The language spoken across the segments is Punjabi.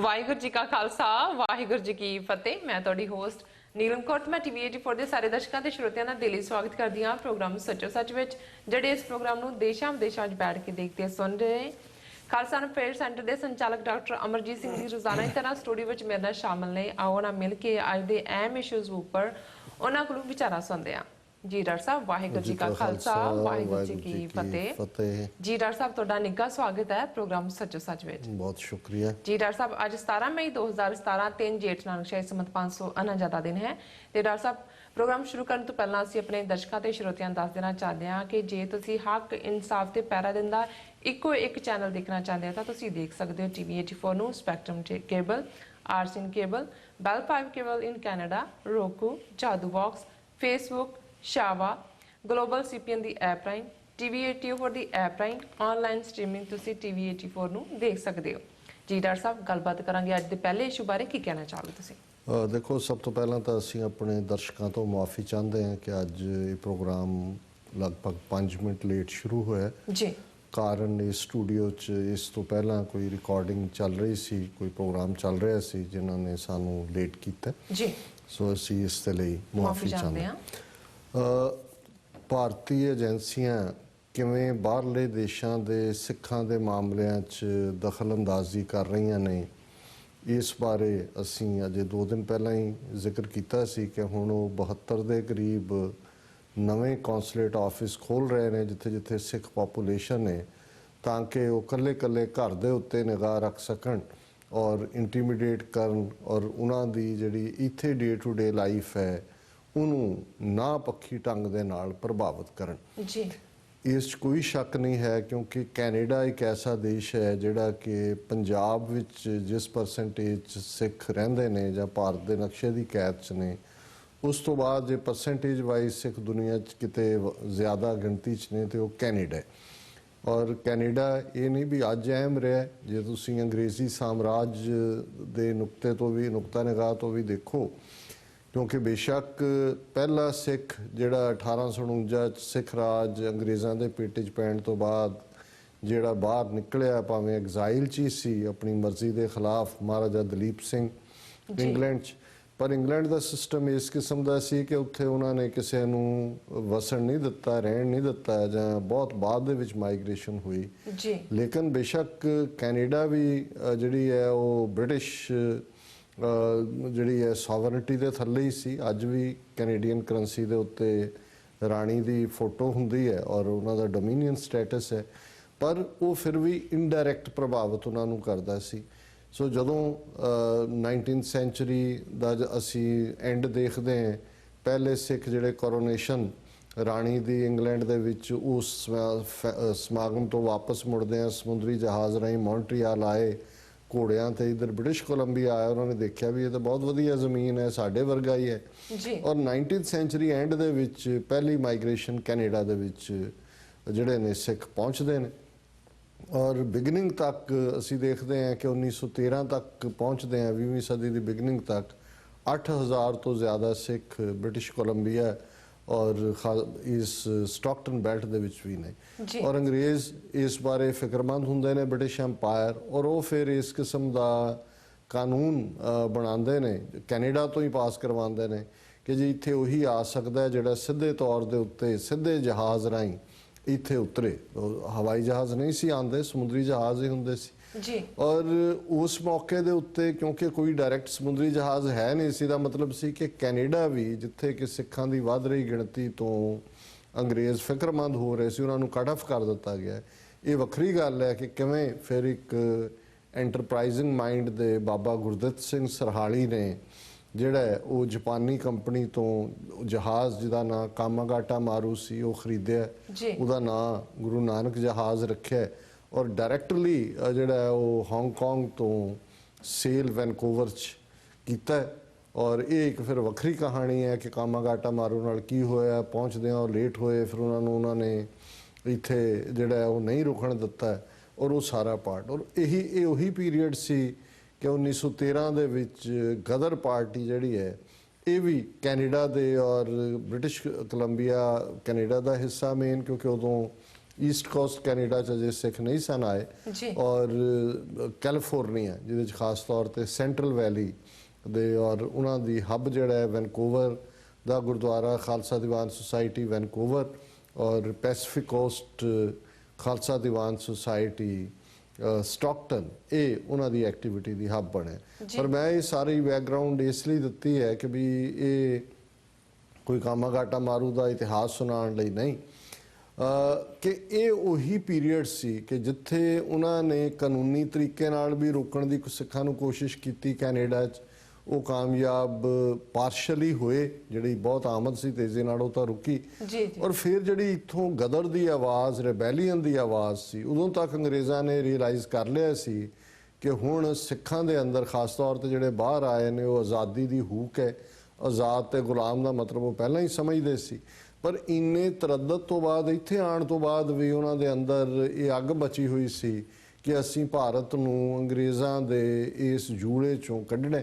ਵਾਹਿਗੁਰੂ जी का खालसा वाहिगुरू जी की फतेह। मैं ਤੁਹਾਡੀ ਹੋਸਟ ਨੀਲਮ ਕੌਰ ਮੈਂ TV84 ਦੇ ਸਾਰੇ ਦਰਸ਼ਕਾਂ ਤੇ ਸਰੋਤਿਆਂ ਦਾ ਦਿਲੀ ਸਵਾਗਤ ਕਰਦੀ ਹਾਂ ਪ੍ਰੋਗਰਾਮ ਸੱਚੋ ਸੱਚ ਵਿੱਚ, ਜਿਹੜੇ ਇਸ ਪ੍ਰੋਗਰਾਮ ਨੂੰ ਦੇਸ਼ਾਂ ਵਿਦੇਸ਼ਾਂ ਵਿੱਚ ਬੈਠ ਕੇ ਦੇਖਦੇ ਸੁਣ ਰਹੇ। ਖਾਲਸਾ ਅਫੇਅਰ ਸੈਂਟਰ ਦੇ ਸੰਚਾਲਕ ਡਾਕਟਰ ਅਮਰਜੀਤ ਸਿੰਘ ਜੀ ਰੋਜ਼ਾਨਾ ਦੀ ਤਰ੍ਹਾਂ ਸਟੂਡੀਓ ਵਿੱਚ ਮੇਰੇ ਨਾਲ ਸ਼ਾਮਲ ਨੇ। ਆਓ ਨਾ ਮਿਲ ਕੇ ਅੱਜ ਦੇ ਅਹਿਮ ਇਸ਼ੂਜ਼ ਉੱਪਰ ਉਹਨਾਂ ਕੋਲੋਂ ਵਿਚਾਰਾਂ ਸੁਣਦੇ ਹਾਂ। जी डॉक्टर साहब वाहिगुरू जी का खालसा वाहिगुरू जी की फतेह। जी डॉक्टर साहब ਤੁਹਾਡਾ ਨਿੱਘਾ ਸਵਾਗਤ ਹੈ ਪ੍ਰੋਗਰਾਮ ਸੱਚੋ ਸੱਚ ਵਿੱਚ। ਬਹੁਤ ਸ਼ੁਕਰੀਆ ਜੀ ਡਾਕਟਰ ਸਾਹਿਬ, ਅੱਜ 17 ਮਈ 2017 3 ਜੇਠ ਨਾਨਕਸ਼ਾਹੀ ਸੰਮਤ 549 ਦਾ ਦਿਨ ਹੈ ਤੇ ਡਾਕਟਰ ਸਾਹਿਬ ਪ੍ਰੋਗਰਾਮ ਸ਼ੁਰੂ ਕਰਨ ਤੋਂ ਪਹਿਲਾਂ ਅਸੀਂ ਆਪਣੇ ਦਰਸ਼ਕਾਂ ਤੇ ਸਰੋਤਿਆਂ ਨੂੰ ਦੱਸ ਦੇਣਾ ਚਾਹੁੰਦੇ ਹਾਂ ਕਿ ਜੇ ਤੁਸੀਂ ਹੱਕ ਇਨਸਾਫ ਤੇ ਪੈਰਾ ਦਿੰਦਾ ਇੱਕੋ ਇੱਕ ਚੈਨਲ ਦੇਖਣਾ ਚਾਹੁੰਦੇ ਹੋ ਤਾਂ ਤੁਸੀਂ ਦੇਖ ਸਕਦੇ ਹੋ TV84 ਨੂੰ, ਸਪੈਕਟਰਮ ਕੇਬਲ, ਆਰਸਿਨ cable, Bell 5 cable in Canada, roku, Jadoo box, Facebook, शावा, ग्लोबल CPN ਦੀ ਐਪ ਰਾਹੀਂ, TV84 ਦੀ ਐਪ ਰਾਹੀਂ ਆਨਲਾਈਨ ਸਟ੍ਰੀਮਿੰਗ ਤੁਸੀਂ TV84 ਨੂੰ ਦੇਖ ਸਕਦੇ ਹੋ। ਜੀ ਡਾਕਟਰ ਸਾਹਿਬ, ਗੱਲਬਾਤ ਕਰਾਂਗੇ ਅੱਜ ਦੇ ਪਹਿਲੇ ਇਸ਼ੂ ਬਾਰੇ। ਕੀ ਕਹਿਣਾ ਚਾਹੋਗੇ ਤੁਸੀਂ? ਦੇਖੋ, ਸਭ ਤੋਂ ਪਹਿਲਾਂ ਤਾਂ ਅਸੀਂ ਆਪਣੇ ਦਰਸ਼ਕਾਂ ਤੋਂ ਮਾਫੀ ਚਾਹੁੰਦੇ ਹਾਂ ਕਿ ਅੱਜ ਇਹ ਪ੍ਰੋਗਰਾਮ ਲਗਭਗ 5 ਮਿੰਟ ਲੇਟ ਸ਼ੁਰੂ ਹੋਇਆ ਜੀ। ਕਾਰਨ ਇਸ ਸਟੂਡੀਓ 'ਚ ਇਸ ਤੋਂ ਪਹਿਲਾਂ ਕੋਈ ਰਿਕਾਰਡਿੰਗ ਚੱਲ ਰਹੀ ਸੀ, ਕੋਈ ਪ੍ਰੋਗਰਾਮ ਚੱਲ ਰਿਹਾ ਸੀ ਜਿਨ੍ਹਾਂ ਨੇ ਸਾਨੂੰ ਲੇਟ ਕੀਤਾ ਜੀ। ਸੋ ਅਸੀਂ ਇਸ ਦੇ ਲਈ ਮਾਫੀ ਚਾਹੁੰਦੇ ਹਾਂ। ਭਾਰਤੀ ਏਜੰਸੀਆਂ ਕਿਵੇਂ ਬਾਹਰਲੇ ਦੇਸ਼ਾਂ ਦੇ ਸਿੱਖਾਂ ਦੇ ਮਾਮਲਿਆਂ 'ਚ ਦਖਲ ਅੰਦਾਜ਼ੀ ਕਰ ਰਹੀਆਂ ਨੇ, ਇਸ ਬਾਰੇ ਅਸੀਂ ਅਜੇ 2 ਦਿਨ ਪਹਿਲਾਂ ਹੀ ਜ਼ਿਕਰ ਕੀਤਾ ਸੀ ਕਿ ਹੁਣ ਉਹ 72 ਦੇ ਕਰੀਬ ਨਵੇਂ ਕੌਂਸੂਲੇਟ ਆਫਿਸ ਖੋਲ੍ਹ ਰਹੇ ਨੇ ਜਿੱਥੇ ਜਿੱਥੇ ਸਿੱਖ ਪਾਪੂਲੇਸ਼ਨ ਹੈ, ਤਾਂ ਕਿ ਉਹ ਇਕੱਲੇ ਘਰ ਦੇ ਉੱਤੇ ਨਿਗਾਹ ਰੱਖ ਸਕਣ ਔਰ ਇੰਟੀਮੀਡੇਟ ਕਰਨ ਔਰ ਉਹਨਾਂ ਦੀ ਜਿਹੜੀ ਇੱਥੇ ਡੇ ਟੂ ਡੇ ਲਾਈਫ ਹੈ ਉਹਨੂੰ ਨਾ ਪੱਖੀ ਢੰਗ ਦੇ ਨਾਲ ਪ੍ਰਭਾਵਿਤ ਕਰਨ ਜੀ। ਇਸ 'ਚ ਕੋਈ ਸ਼ੱਕ ਨਹੀਂ ਹੈ ਕਿਉਂਕਿ ਕੈਨੇਡਾ ਇੱਕ ਐਸਾ ਦੇਸ਼ ਹੈ ਜਿਹੜਾ ਕਿ ਪੰਜਾਬ ਵਿੱਚ ਜਿਸ ਪਰਸੈਂਟੇਜ 'ਚ ਸਿੱਖ ਰਹਿੰਦੇ ਨੇ ਜਾਂ ਭਾਰਤ ਦੇ ਨਕਸ਼ੇ ਦੀ ਕੈਦ 'ਚ ਨੇ, ਉਸ ਤੋਂ ਬਾਅਦ ਜੇ ਪਰਸੈਂਟੇਜ ਵਾਈਜ਼ ਸਿੱਖ ਦੁਨੀਆ 'ਚ ਕਿਤੇ ਜ਼ਿਆਦਾ ਗਿਣਤੀ 'ਚ ਨੇ ਤੇ ਉਹ ਕੈਨੇਡਾ ਹੈ। ਔਰ ਕੈਨੇਡਾ ਇਹ ਨਹੀਂ ਵੀ ਅੱਜ ਅਹਿਮ ਰਿਹਾ, ਜੇ ਤੁਸੀਂ ਅੰਗਰੇਜ਼ੀ ਸਾਮਰਾਜ ਦੇ ਨੁਕਤਾ ਨਿਗਾਹ ਤੋਂ ਵੀ ਦੇਖੋ, ਕਿਉਂਕਿ ਬੇਸ਼ੱਕ ਪਹਿਲਾ ਸਿੱਖ ਜਿਹੜਾ 1849 'ਚ ਸਿੱਖ ਰਾਜ ਅੰਗਰੇਜ਼ਾਂ ਦੇ ਪੇਟੇ 'ਚ ਪੈਣ ਤੋਂ ਬਾਅਦ ਜਿਹੜਾ ਬਾਹਰ ਨਿਕਲਿਆ, ਭਾਵੇਂ ਐਗਜ਼ਾਈਲ 'ਚ ਹੀ ਸੀ ਆਪਣੀ ਮਰਜ਼ੀ ਦੇ ਖਿਲਾਫ, ਮਹਾਰਾਜਾ ਦਲੀਪ ਸਿੰਘ ਇੰਗਲੈਂਡ 'ਚ, ਪਰ ਇੰਗਲੈਂਡ ਦਾ ਸਿਸਟਮ ਇਸ ਕਿਸਮ ਦਾ ਸੀ ਕਿ ਉੱਥੇ ਉਹਨਾਂ ਨੇ ਕਿਸੇ ਨੂੰ ਵਸਣ ਨਹੀਂ ਦਿੱਤਾ, ਰਹਿਣ ਨਹੀਂ ਦਿੱਤਾ, ਜਾਂ ਬਹੁਤ ਬਾਅਦ ਦੇ ਵਿੱਚ ਮਾਈਗ੍ਰੇਸ਼ਨ ਹੋਈ ਜੀ। ਲੇਕਿਨ ਬੇਸ਼ੱਕ ਕੈਨੇਡਾ ਵੀ ਜਿਹੜੀ ਹੈ ਉਹ ਬ੍ਰਿਟਿਸ਼ ਜਿਹੜੀ ਹੈ ਸੋਵਰਨਿਟੀ ਦੇ ਥੱਲੇ ਹੀ ਸੀ। ਅੱਜ ਵੀ ਕੈਨੇਡੀਅਨ ਕਰੰਸੀ ਦੇ ਉੱਤੇ ਰਾਣੀ ਦੀ ਫੋਟੋ ਹੁੰਦੀ ਹੈ ਔਰ ਉਹਨਾਂ ਦਾ ਡੋਮੀਨੀਅਨ ਸਟੇਟਸ ਹੈ, ਪਰ ਉਹ ਫਿਰ ਵੀ ਇਨਡਾਇਰੈਕਟ ਪ੍ਰਭਾਵਿਤ ਉਹਨਾਂ ਨੂੰ ਕਰਦਾ ਸੀ। ਸੋ ਜਦੋਂ 19th ਸੈਂਚੁਰੀ ਦਾ ਅਸੀਂ ਐਂਡ ਦੇਖਦੇ ਹਾਂ, ਪਹਿਲੇ ਸਿੱਖ ਜਿਹੜੇ ਕੋਰੋਨੇਸ਼ਨ ਰਾਣੀ ਦੀ ਇੰਗਲੈਂਡ ਦੇ ਵਿੱਚ ਉਸ ਸਮਾਗਮ ਤੋਂ ਵਾਪਸ ਮੁੜਦੇ ਆ, ਸਮੁੰਦਰੀ ਜਹਾਜ਼ ਰਾਹੀਂ ਮੌਂਟਰੀਅਲ ਆਏ, ਘੋੜਿਆਂ ਤੇ ਇੱਧਰ ਬ੍ਰਿਟਿਸ਼ ਕੋਲੰਬੀਆ ਆਇਆ, ਉਹਨਾਂ ਨੇ ਦੇਖਿਆ ਵੀ ਇਹ ਤਾਂ ਬਹੁਤ ਵਧੀਆ ਜ਼ਮੀਨ ਹੈ, ਸਾਡੇ ਵਰਗਾ ਹੀ ਹੈ ਜੀ। ਔਰ 19th ਸੈਂਚੁਰੀ ਐਂਡ ਦੇ ਵਿੱਚ ਪਹਿਲੀ ਮਾਈਗ੍ਰੇਸ਼ਨ ਕੈਨੇਡਾ ਦੇ ਵਿੱਚ ਜਿਹੜੇ ਨੇ ਸਿੱਖ ਪਹੁੰਚਦੇ ਨੇ ਔਰ ਬਿਗਨਿੰਗ ਤੱਕ ਅਸੀਂ ਦੇਖਦੇ ਹਾਂ ਕਿ 1913 ਤੱਕ ਪਹੁੰਚਦੇ ਹਾਂ, 20ਵੀਂ ਸਦੀ ਦੀ ਬਿਗਨਿੰਗ ਤੱਕ 8000 ਤੋਂ ਜ਼ਿਆਦਾ ਸਿੱਖ ਬ੍ਰਿਟਿਸ਼ ਕੋਲੰਬੀਆ ਔਰ ਇਸ ਸਟਾਕਟਨ ਬੈਲਟ ਦੇ ਵਿੱਚ ਵੀ ਨੇ। ਔਰ ਅੰਗਰੇਜ਼ ਇਸ ਬਾਰੇ ਫਿਕਰਮੰਦ ਹੁੰਦੇ ਨੇ, ਬ੍ਰਿਟਿਸ਼ ਐਮਪਾਇਰ, ਔਰ ਉਹ ਫਿਰ ਇਸ ਕਿਸਮ ਦਾ ਕਾਨੂੰਨ ਬਣਾਉਂਦੇ ਨੇ, ਕੈਨੇਡਾ ਤੋਂ ਹੀ ਪਾਸ ਕਰਵਾਉਂਦੇ ਨੇ ਕਿ ਜੀ ਇੱਥੇ ਉਹੀ ਆ ਸਕਦਾ ਜਿਹੜਾ ਸਿੱਧੇ ਤੌਰ ਦੇ ਉੱਤੇ ਸਿੱਧੇ ਜਹਾਜ਼ ਰਾਹੀਂ ਇੱਥੇ ਉਤਰੇ। ਹਵਾਈ ਜਹਾਜ਼ ਨਹੀਂ ਸੀ ਆਉਂਦੇ, ਸਮੁੰਦਰੀ ਜਹਾਜ਼ ਹੀ ਹੁੰਦੇ ਸੀ ਜੀ। ਔਰ ਉਸ ਮੌਕੇ ਦੇ ਉੱਤੇ ਕਿਉਂਕਿ ਕੋਈ ਡਾਇਰੈਕਟ ਸਮੁੰਦਰੀ ਜਹਾਜ਼ ਹੈ ਨਹੀਂ ਸੀ, ਦਾ ਮਤਲਬ ਸੀ ਕਿ ਕੈਨੇਡਾ ਵੀ ਜਿੱਥੇ ਕਿ ਸਿੱਖਾਂ ਦੀ ਵੱਧ ਰਹੀ ਗਿਣਤੀ ਤੋਂ ਅੰਗਰੇਜ਼ ਫਿਕਰਮੰਦ ਹੋ ਰਹੇ ਸੀ, ਉਹਨਾਂ ਨੂੰ ਕੱਟ ਆਫ ਕਰ ਦਿੱਤਾ ਗਿਆ। ਇਹ ਵੱਖਰੀ ਗੱਲ ਹੈ ਕਿ ਕਿਵੇਂ ਫਿਰ ਇੱਕ ਐਂਟਰਪ੍ਰਾਈਜ਼ਿੰਗ ਮਾਈਂਡ ਦੇ ਬਾਬਾ ਗੁਰਦਿੱਤ ਸਿੰਘ ਸਰਹਾਲੀ ਨੇ ਜਿਹੜਾ ਉਹ ਜਾਪਾਨੀ ਕੰਪਨੀ ਤੋਂ ਜਹਾਜ਼ ਜਿਹਦਾ ਨਾਂ ਕਾਮਾਗਾਟਾ ਮਾਰੂ ਸੀ ਉਹ ਖਰੀਦਿਆ, ਉਹਦਾ ਨਾਂ ਗੁਰੂ ਨਾਨਕ ਜਹਾਜ਼ ਰੱਖਿਆ ਔਰ ਡਾਇਰੈਕਟਲੀ ਜਿਹੜਾ ਉਹ ਹਾਂਗਕਾਂਗ ਤੋਂ ਸੇਲ ਵੈਨਕੂਵਰ 'ਚ ਕੀਤਾ। ਔਰ ਇਹ ਇੱਕ ਫਿਰ ਵੱਖਰੀ ਕਹਾਣੀ ਹੈ ਕਿ ਕਾਮਾਗਾਟਾ ਮਾਰੂ ਨਾਲ ਕੀ ਹੋਇਆ, ਪਹੁੰਚਦਿਆਂ ਉਹ ਲੇਟ ਹੋਏ, ਫਿਰ ਉਹਨਾਂ ਨੇ ਇੱਥੇ ਜਿਹੜਾ ਉਹ ਨਹੀਂ ਰੁਕਣ ਦਿੱਤਾ ਔਰ ਉਹ ਸਾਰਾ ਪਾਰਟ। ਔਰ ਇਹ ਉਹੀ ਪੀਰੀਅਡ ਸੀ ਕਿ 1913 ਦੇ ਵਿੱਚ ਗਦਰ ਪਾਰਟੀ ਜਿਹੜੀ ਹੈ ਇਹ ਵੀ ਕੈਨੇਡਾ ਦੇ ਔਰ ਬ੍ਰਿਟਿਸ਼ ਕੋਲੰਬੀਆ ਕੈਨੇਡਾ ਦਾ ਹਿੱਸਾ ਮੇਨ, ਕਿਉਂਕਿ ਉਦੋਂ ਈਸਟ ਕੋਸਟ ਕੈਨੇਡਾ 'ਚ ਅਜੇ ਸਿੱਖ ਨਹੀਂ ਸਨ ਆਏ, ਔਰ ਕੈਲੀਫੋਰਨੀਆ ਜਿਹਦੇ 'ਚ ਖਾਸ ਤੌਰ ਤੇ ਸੈਂਟਰਲ ਵੈਲੀ ਦੇ ਔਰ ਉਹਨਾਂ ਦੀ ਹੱਬ ਜਿਹੜਾ ਹੈ ਵੈਨਕੂਵਰ ਦਾ ਗੁਰਦੁਆਰਾ ਖਾਲਸਾ ਦੀਵਾਨ ਸੁਸਾਇਟੀ ਵੈਨਕੂਵਰ ਔਰ Pacific cost Khalsa Diwan society Stockton, ਇਹ ਉਹਨਾਂ ਦੀ ਐਕਟੀਵਿਟੀ ਦੀ ਹੱਬ ਬਣੇ। ਪਰ ਮੈਂ ਇਹ ਸਾਰੀ ਬੈਕਗਰਾਉਂਡ ਇਸ ਲਈ ਦਿੱਤੀ ਹੈ ਕਿ ਵੀ ਇਹ ਕੋਈ ਕਾਮਾਗਾਟਾ ਮਾਰੂ ਦਾ ਇਤਿਹਾਸ ਸੁਣਾਉਣ ਲਈ ਨਹੀਂ, ਕਿ ਇਹ ਉਹੀ ਪੀਰੀਅਡ ਸੀ ਕਿ ਜਿੱਥੇ ਉਹਨਾਂ ਨੇ ਕਾਨੂੰਨੀ ਤਰੀਕੇ ਨਾਲ ਵੀ ਰੋਕਣ ਦੀ ਸਿੱਖਾਂ ਨੂੰ ਕੋਸ਼ਿਸ਼ ਕੀਤੀ ਕੈਨੇਡਾ 'ਚ, ਉਹ ਕਾਮਯਾਬ ਪਾਰਸ਼ਲੀ ਹੋਏ, ਜਿਹੜੀ ਬਹੁਤ ਆਮਦ ਸੀ ਤੇਜ਼ੀ ਨਾਲ ਉਹ ਤਾਂ ਰੁਕੀ। ਔਰ ਫਿਰ ਜਿਹੜੀ ਇੱਥੋਂ ਗਦਰ ਦੀ ਆਵਾਜ਼, ਰੈਬੈਲੀਅਨ ਦੀ ਆਵਾਜ਼ ਸੀ, ਉਦੋਂ ਤੱਕ ਅੰਗਰੇਜ਼ਾਂ ਨੇ ਰਿਅਲਾਈਜ਼ ਕਰ ਲਿਆ ਸੀ ਕਿ ਹੁਣ ਸਿੱਖਾਂ ਦੇ ਅੰਦਰ ਖਾਸ ਤੌਰ ਤੇ ਜਿਹੜੇ ਬਾਹਰ ਆਏ ਨੇ ਉਹ ਆਜ਼ਾਦੀ ਦੀ ਹੂਕ ਹੈ, ਆਜ਼ਾਦ ਤੇ ਗੁਲਾਮ ਦਾ ਮਤਲਬ ਉਹ ਪਹਿਲਾਂ ਹੀ ਸਮਝਦੇ ਸੀ। ਪਰ ਇੰਨੇ ਤਰੱਦਦ ਤੋਂ ਬਾਅਦ, ਇੱਥੇ ਆਉਣ ਤੋਂ ਬਾਅਦ ਵੀ ਉਹਨਾਂ ਦੇ ਅੰਦਰ ਇਹ ਅੱਗ ਬਚੀ ਹੋਈ ਸੀ ਕਿ ਅਸੀਂ ਭਾਰਤ ਨੂੰ ਅੰਗਰੇਜ਼ਾਂ ਦੇ ਇਸ ਜੂੜੇ ਚੋਂ ਕੱਢਣਾ,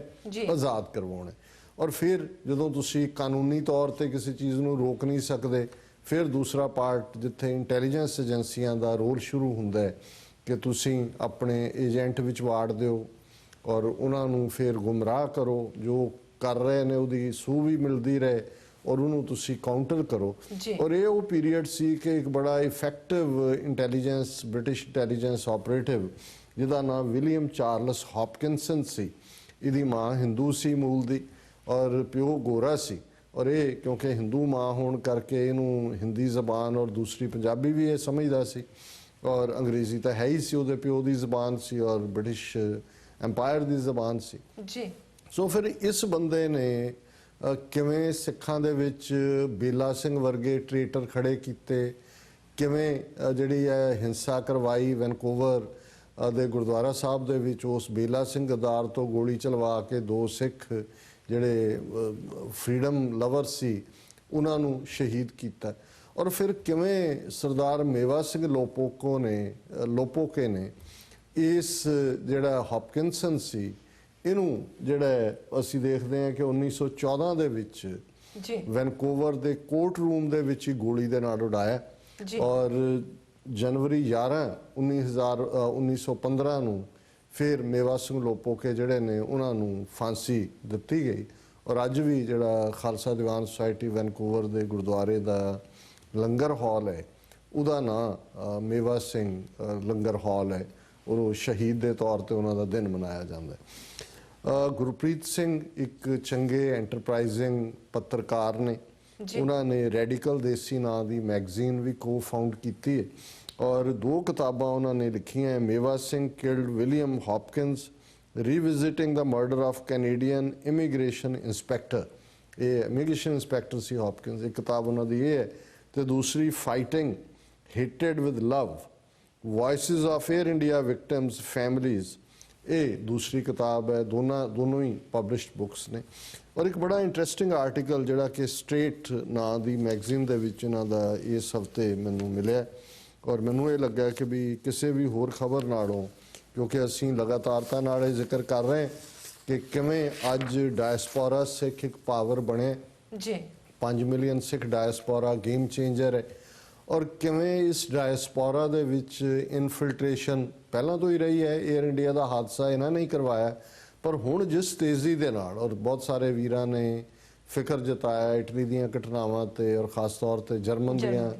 ਆਜ਼ਾਦ ਕਰਵਾਉਣਾ। ਔਰ ਫਿਰ ਜਦੋਂ ਤੁਸੀਂ ਕਾਨੂੰਨੀ ਤੌਰ ਤੇ ਕਿਸੇ ਚੀਜ਼ ਨੂੰ ਰੋਕ ਨਹੀਂ ਸਕਦੇ, ਫਿਰ ਦੂਸਰਾ ਪਾਰਟ ਜਿੱਥੇ ਇੰਟੈਲੀਜੈਂਸ ਏਜੰਸੀਆਂ ਦਾ ਰੋਲ ਸ਼ੁਰੂ ਹੁੰਦਾ ਹੈ ਕਿ ਤੁਸੀਂ ਆਪਣੇ ਏਜੰਟ ਵਿੱਚ ਵਾੜ ਦਿਓ ਔਰ ਉਹਨਾਂ ਨੂੰ ਫਿਰ ਗੁੰਮਰਾਹ ਕਰੋ, ਜੋ ਕਰ ਰਹੇ ਨੇ ਉਹਦੀ ਸੂਹ ਵੀ ਮਿਲਦੀ ਰਹੇ ਔਰ ਉਹਨੂੰ ਤੁਸੀਂ ਕਾਊਂਟਰ ਕਰੋ। ਔਰ ਇਹ ਉਹ ਪੀਰੀਅਡ ਸੀ ਕਿ ਇੱਕ ਬੜਾ effective intelligence, British intelligence operative ਜਿਹਦਾ ਨਾਮ ਵਿਲੀਅਮ ਚਾਰਲਸ ਹੌਪਕਿੰਸਨ ਸੀ, ਇਹਦੀ ਮਾਂ ਹਿੰਦੂ ਸੀ ਮੂਲ ਦੀ ਔਰ ਪਿਓ ਗੋਰਾ ਸੀ। ਔਰ ਇਹ ਕਿਉਂਕਿ ਹਿੰਦੂ ਮਾਂ ਹੋਣ ਕਰਕੇ ਇਹਨੂੰ ਹਿੰਦੀ ਜ਼ਬਾਨ ਔਰ ਦੂਸਰੀ ਪੰਜਾਬੀ ਵੀ ਇਹ ਸਮਝਦਾ ਸੀ ਔਰ ਅੰਗਰੇਜ਼ੀ ਤਾਂ ਹੈ ਹੀ ਸੀ, ਉਹਦੇ ਪਿਓ ਦੀ ਜ਼ਬਾਨ ਸੀ ਔਰ ਬ੍ਰਿਟਿਸ਼ ਐਮਪਾਇਰ ਦੀ ਜ਼ਬਾਨ ਸੀ। ਸੋ ਫਿਰ ਇਸ ਬੰਦੇ ਨੇ ਕਿਵੇਂ ਸਿੱਖਾਂ ਦੇ ਵਿੱਚ ਬੇਲਾ ਸਿੰਘ ਵਰਗੇ ਟ੍ਰੇਟਰ ਖੜੇ ਕੀਤੇ, ਕਿਵੇਂ ਜਿਹੜੀ ਹੈ ਹਿੰਸਾ ਕਰਵਾਈ ਵੈਨਕੂਵਰ ਦੇ ਗੁਰਦੁਆਰਾ ਸਾਹਿਬ ਦੇ ਵਿੱਚ, ਉਸ ਬੇਲਾ ਸਿੰਘ ਗਦਾਰ ਤੋਂ ਗੋਲੀ ਚਲਵਾ ਕੇ 2 ਸਿੱਖ ਜਿਹੜੇ ਫਰੀडम ਲਵਰ ਸੀ ਉਹਨਾਂ ਨੂੰ ਸ਼ਹੀਦ ਕੀਤਾ। ਔਰ ਫਿਰ ਕਿਵੇਂ ਸਰਦਾਰ ਮੇਵਾ ਸਿੰਘ ਲੋਪੋਕੇ ਨੇ ਇਸ ਜਿਹੜਾ ਹੌਪਕਿੰਸਨ ਸੀ ਇਹਨੂੰ ਜਿਹੜਾ ਅਸੀਂ ਦੇਖਦੇ ਹਾਂ ਕਿ 1914 ਦੇ ਵਿੱਚ ਵੈਨਕੂਵਰ ਦੇ ਕੋਰਟ ਰੂਮ ਦੇ ਵਿੱਚ ਹੀ ਗੋਲੀ ਦੇ ਨਾਲ ਉਡਾਇਆ ਔਰ ਜਨਵਰੀ 11 1915 ਨੂੰ ਫਿਰ ਮੇਵਾ ਸਿੰਘ ਲੋਪੋਕੇ ਜਿਹੜੇ ਨੇ ਉਹਨਾਂ ਨੂੰ ਫਾਂਸੀ ਦਿੱਤੀ ਗਈ। ਔਰ ਅੱਜ ਵੀ ਜਿਹੜਾ ਖਾਲਸਾ ਦੀਵਾਨ ਸੁਸਾਇਟੀ ਵੈਨਕੂਵਰ ਦੇ ਗੁਰਦੁਆਰੇ ਦਾ ਲੰਗਰ ਹਾਲ ਹੈ ਉਹਦਾ ਨਾਂ ਮੇਵਾ ਸਿੰਘ ਲੰਗਰ ਹਾਲ ਹੈ ਔਰ ਉਹ ਸ਼ਹੀਦ ਦੇ ਤੌਰ ਤੇ ਉਹਨਾਂ ਦਾ ਦਿਨ ਮਨਾਇਆ ਜਾਂਦਾ ਹੈ। ਗੁਰਪ੍ਰੀਤ ਸਿੰਘ ਇੱਕ ਚੰਗੇ ਐਂਟਰਪ੍ਰਾਈਜ਼ਿੰਗ ਪੱਤਰਕਾਰ ਨੇ, ਉਹਨਾਂ ਨੇ ਰੈਡੀਕਲ ਦੇਸੀ ਨਾਂ ਦੀ ਮੈਗਜ਼ੀਨ ਵੀ ਕੋ-ਫਾਊਂਡ ਕੀਤੀ ਹੈ ਔਰ 2 ਕਿਤਾਬਾਂ ਉਹਨਾਂ ਨੇ ਲਿਖੀਆਂ, Mewa Singh killed William Hopkins, revisiting the murder of Canadian immigration inspector, ਇਹ ਇਮੀਗ੍ਰੇਸ਼ਨ ਇੰਸਪੈਕਟਰ ਸੀ ਹੌਪਕਿੰਸ, ਇੱਕ ਕਿਤਾਬ ਉਹਨਾਂ ਦੀ ਇਹ ਹੈ, ਤੇ ਦੂਸਰੀ fighting hated with love, voices of Air India victims families, ਇਹ ਦੂਸਰੀ ਕਿਤਾਬ ਹੈ। ਦੋਨੋਂ ਹੀ ਪਬਲਿਸ਼ਡ ਬੁੱਕਸ ਨੇ। ਔਰ ਇੱਕ ਬੜਾ ਇੰਟਰਸਟਿੰਗ ਆਰਟੀਕਲ ਜਿਹੜਾ ਕਿ ਸਟ੍ਰੇਟ ਨਾਂ ਦੀ ਮੈਗਜ਼ੀਨ ਦੇ ਵਿੱਚ ਇਹਨਾਂ ਦਾ ਇਸ ਹਫਤੇ ਮੈਨੂੰ ਮਿਲਿਆ ਔਰ ਮੈਨੂੰ ਇਹ ਲੱਗਾ ਕਿ ਵੀ ਕਿਸੇ ਵੀ ਹੋਰ ਖਬਰ ਨਾਲੋਂ, ਕਿਉਂਕਿ ਅਸੀਂ ਲਗਾਤਾਰਤਾ ਨਾਲ ਇਹ ਜ਼ਿਕਰ ਕਰ ਰਹੇ ਕਿ ਕਿਵੇਂ ਅੱਜ ਡਾਇਸਪੋਰਾ ਸਿੱਖ ਇੱਕ ਪਾਵਰ ਬਣੇ, 5 ਮਿਲੀਅਨ ਸਿੱਖ ਡਾਇਸਪੋਰਾ ਗੇਮ ਚੇਂਜਰ ਹੈ ਔਰ ਕਿਵੇਂ ਇਸ ਡਾਇਸਪੋਰਾ ਦੇ ਵਿੱਚ ਇਨਫਿਲਟ੍ਰੇਸ਼ਨ ਪਹਿਲਾਂ ਤੋਂ ਹੀ ਰਹੀ ਹੈ। ਏਅਰ ਇੰਡੀਆ ਦਾ ਹਾਦਸਾ ਇਹਨਾਂ ਨੇ ਹੀ ਕਰਵਾਇਆ, ਪਰ ਹੁਣ ਜਿਸ ਤੇਜ਼ੀ ਦੇ ਨਾਲ, ਔਰ ਬਹੁਤ ਸਾਰੇ ਵੀਰਾਂ ਨੇ ਫਿਕਰ ਜਤਾਇਆ ਇਟਲੀ ਦੀਆਂ ਘਟਨਾਵਾਂ ਤੇ ਔਰ ਖਾਸ ਤੌਰ ਤੇ ਜਰਮਨ ਦੀਆਂ,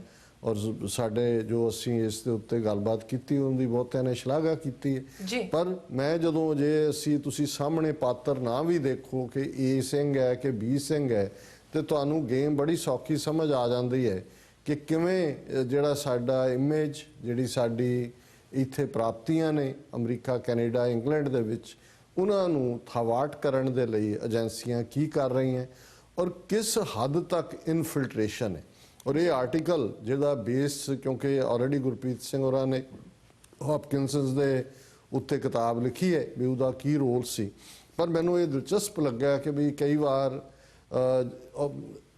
ਔਰ ਸਾਡੇ ਜੋ ਅਸੀਂ ਇਸ ਦੇ ਉੱਤੇ ਗੱਲਬਾਤ ਕੀਤੀ ਉਹਦੀ ਬਹੁਤਿਆਂ ਨੇ ਸ਼ਲਾਘਾ ਕੀਤੀ ਹੈ। ਪਰ ਮੈਂ ਜਦੋਂ ਜੇ ਤੁਸੀਂ ਸਾਹਮਣੇ ਪਾਤਰ ਨਾ ਵੀ ਦੇਖੋ ਕਿ ਏ ਸਿੰਘ ਹੈ ਕਿ ਬੀ ਸਿੰਘ ਹੈ ਤੇ ਤੁਹਾਨੂੰ ਗੇਮ ਬੜੀ ਸੌਖੀ ਸਮਝ ਆ ਜਾਂਦੀ ਹੈ ਕਿ ਕਿਵੇਂ ਜਿਹੜਾ ਸਾਡਾ ਇਮੇਜ, ਜਿਹੜੀ ਸਾਡੀ ਇੱਥੇ ਪ੍ਰਾਪਤੀਆਂ ਨੇ ਅਮਰੀਕਾ, ਕੈਨੇਡਾ, ਇੰਗਲੈਂਡ ਦੇ ਵਿੱਚ, ਉਹਨਾਂ ਨੂੰ ਥਾਵਾਟ ਕਰਨ ਦੇ ਲਈ ਏਜੰਸੀਆਂ ਕੀ ਕਰ ਰਹੀਆਂ ਔਰ ਕਿਸ ਹੱਦ ਤੱਕ ਇਨਫਿਲਟ੍ਰੇਸ਼ਨ ਹੈ। ਔਰ ਇਹ ਆਰਟੀਕਲ ਜਿਹਦਾ ਬੇਸ, ਕਿਉਂਕਿ ਆਲਰੇਡੀ ਗੁਰਪ੍ਰੀਤ ਸਿੰਘ ਹੋਰਾਂ ਨੇ ਹੌਪਕਿੰਸਨ ਦੇ ਉੱਤੇ ਕਿਤਾਬ ਲਿਖੀ ਹੈ ਵੀ ਉਹਦਾ ਕੀ ਰੋਲ ਸੀ, ਪਰ ਮੈਨੂੰ ਇਹ ਦਿਲਚਸਪ ਲੱਗਾ ਕਿ ਵੀ ਕਈ ਵਾਰ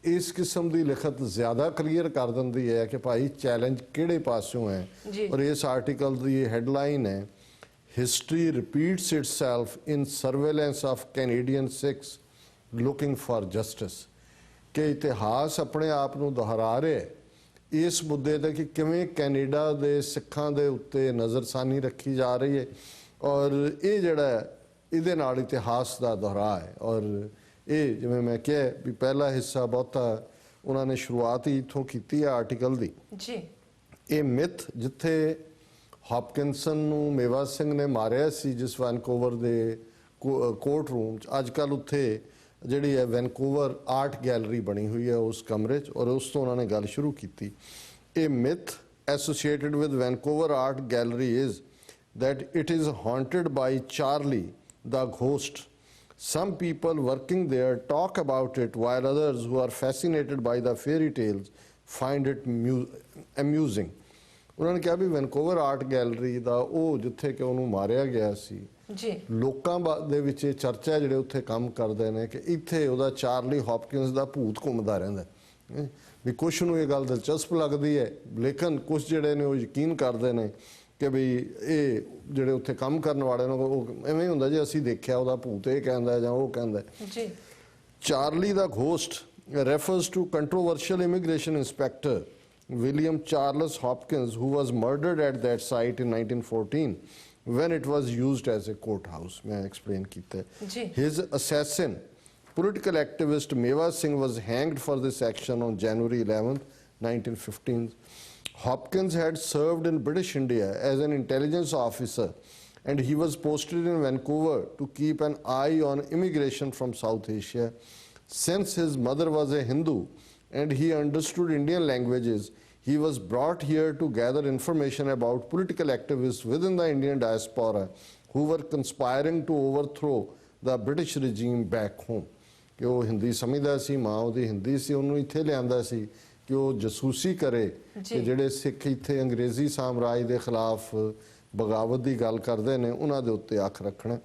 ਇਸ ਕਿਸਮ ਦੀ ਲਿਖਤ ਜ਼ਿਆਦਾ ਕਲੀਅਰ ਕਰ ਦਿੰਦੀ ਹੈ ਕਿ ਭਾਈ ਚੈਲੰਜ ਕਿਹੜੇ ਪਾਸਿਓਂ ਹੈ। ਔਰ ਇਸ ਆਰਟੀਕਲ ਦੀ ਹੈਡਲਾਈਨ ਹੈ, history repeats itself in surveillance of Canadian Sikhs looking for justice, ਕਿ ਇਤਿਹਾਸ ਆਪਣੇ ਆਪ ਨੂੰ ਦੁਹਰਾ ਰਿਹਾ ਹੈ ਇਸ ਮੁੱਦੇ ਤੇ ਕਿ ਕਿਵੇਂ ਕੈਨੇਡਾ ਦੇ ਸਿੱਖਾਂ ਦੇ ਉੱਤੇ ਨਜ਼ਰਸਾਨੀ ਰੱਖੀ ਜਾ ਰਹੀ ਹੈ ਔਰ ਇਹ ਜਿਹੜਾ ਇਹਦੇ ਨਾਲ ਇਤਿਹਾਸ ਦਾ ਦੁਹਰਾ ਹੈ। ਔਰ ਇਹ ਜਿਵੇਂ ਮੈਂ ਕਿਹਾ ਵੀ ਪਹਿਲਾ ਹਿੱਸਾ ਬਹੁਤਾ ਉਹਨਾਂ ਨੇ ਸ਼ੁਰੂਆਤ ਹੀ ਇੱਥੋਂ ਕੀਤੀ ਹੈ ਆਰਟੀਕਲ ਦੀ ਜੀ। ਇਹ ਮਿਥ ਜਿੱਥੇ ਹਾਪਕਿੰਸਨ ਨੂੰ ਮੇਵਾ ਸਿੰਘ ਨੇ ਮਾਰਿਆ ਸੀ ਜਿਸ ਵੈਨਕੂਵਰ ਦੇ ਕੋਰਟ ਰੂਮ 'ਚ, ਅੱਜ ਕੱਲ੍ਹ ਉੱਥੇ ਜਿਹੜੀ ਹੈ ਵੈਨਕੂਵਰ ਆਰਟ ਗੈਲਰੀ ਬਣੀ ਹੋਈ ਹੈ ਉਸ ਕਮਰੇ 'ਚ, ਔਰ ਉਸ ਤੋਂ ਉਹਨਾਂ ਨੇ ਗੱਲ ਸ਼ੁਰੂ ਕੀਤੀ। ਇਹ myth associated with Vancouver Art Gallery is that it is haunted by Charlie the ghost. Some people working there talk about it while others who are fascinated by the fairy tales find it amusing. ਉਹਨਾਂ ਨੇ ਕਿਹਾ ਵੀ ਵੈਨਕੂਵਰ ਆਰਟ ਗੈਲਰੀ ਦਾ ਉਹ ਜਿੱਥੇ ਕਿ ਉਹਨੂੰ ਮਾਰਿਆ ਗਿਆ ਸੀ ਜੀ, ਲੋਕਾਂ ਦੇ ਵਿੱਚ ਇਹ ਚਰਚਾ ਜਿਹੜੇ ਉੱਥੇ ਕੰਮ ਕਰਦੇ ਨੇ ਕਿ ਇੱਥੇ ਉਹਦਾ ਚਾਰਲੀ ਹੌਪਕਿੰਸ ਦਾ ਭੂਤ ਘੁੰਮਦਾ ਰਹਿੰਦਾ ਵੀ ਕੁਛ ਨੂੰ ਇਹ ਗੱਲ ਦਿਲਚਸਪ ਲੱਗਦੀ ਹੈ, ਲੇਕਿਨ ਕੁਛ ਜਿਹੜੇ ਨੇ ਉਹ ਯਕੀਨ ਕਰਦੇ ਨੇ ਕਿ ਵੀ ਇਹ ਜਿਹੜੇ ਉੱਥੇ ਕੰਮ ਕਰਨ ਵਾਲੇ ਨੇ ਉਹ ਐਵੇਂ ਹੁੰਦਾ ਜੇ ਅਸੀਂ ਦੇਖਿਆ ਉਹਦਾ ਭੂਤ ਇਹ ਕਹਿੰਦਾ ਜਾਂ ਉਹ ਕਹਿੰਦਾ ਜੀ। ਚਾਰਲੀ ਦਾ ghost refers to controversial immigration inspector William Charles Hopkins, who was murdered at that site in 1914 when it was used as a courthouse. मैं explain ਕੀਤਾ है. His assassin, political activist Mewa Singh, was hanged for this action on January 11th, 1915. Hopkins had served in British India as an intelligence officer and he was posted in Vancouver to keep an eye on immigration from South Asia. Since his mother was a Hindu and he understood Indian languages, he was brought here to gather information about political activists within the Indian diaspora who were conspiring to overthrow the British regime back home. ਕਿ ਉਹ ਹਿੰਦੀ ਸਮਝਦਾ ਸੀ, ਮਾਂ ਉਹਦੀ ਹਿੰਦੀ ਸੀ, ਉਹਨੂੰ ਇੱਥੇ ਲਿਆਂਦਾ ਸੀ ਕਿ ਉਹ ਜਸੂਸੀ ਕਰੇ ਕਿ ਜਿਹੜੇ ਸਿੱਖ ਇੱਥੇ ਅੰਗਰੇਜ਼ੀ ਸਾਮਰਾਜ ਦੇ ਖਿਲਾਫ ਬਗਾਵਤ ਦੀ ਗੱਲ ਕਰਦੇ ਨੇ ਉਹਨਾਂ ਦੇ ਉੱਤੇ ਅੱਖ ਰੱਖਣਾ।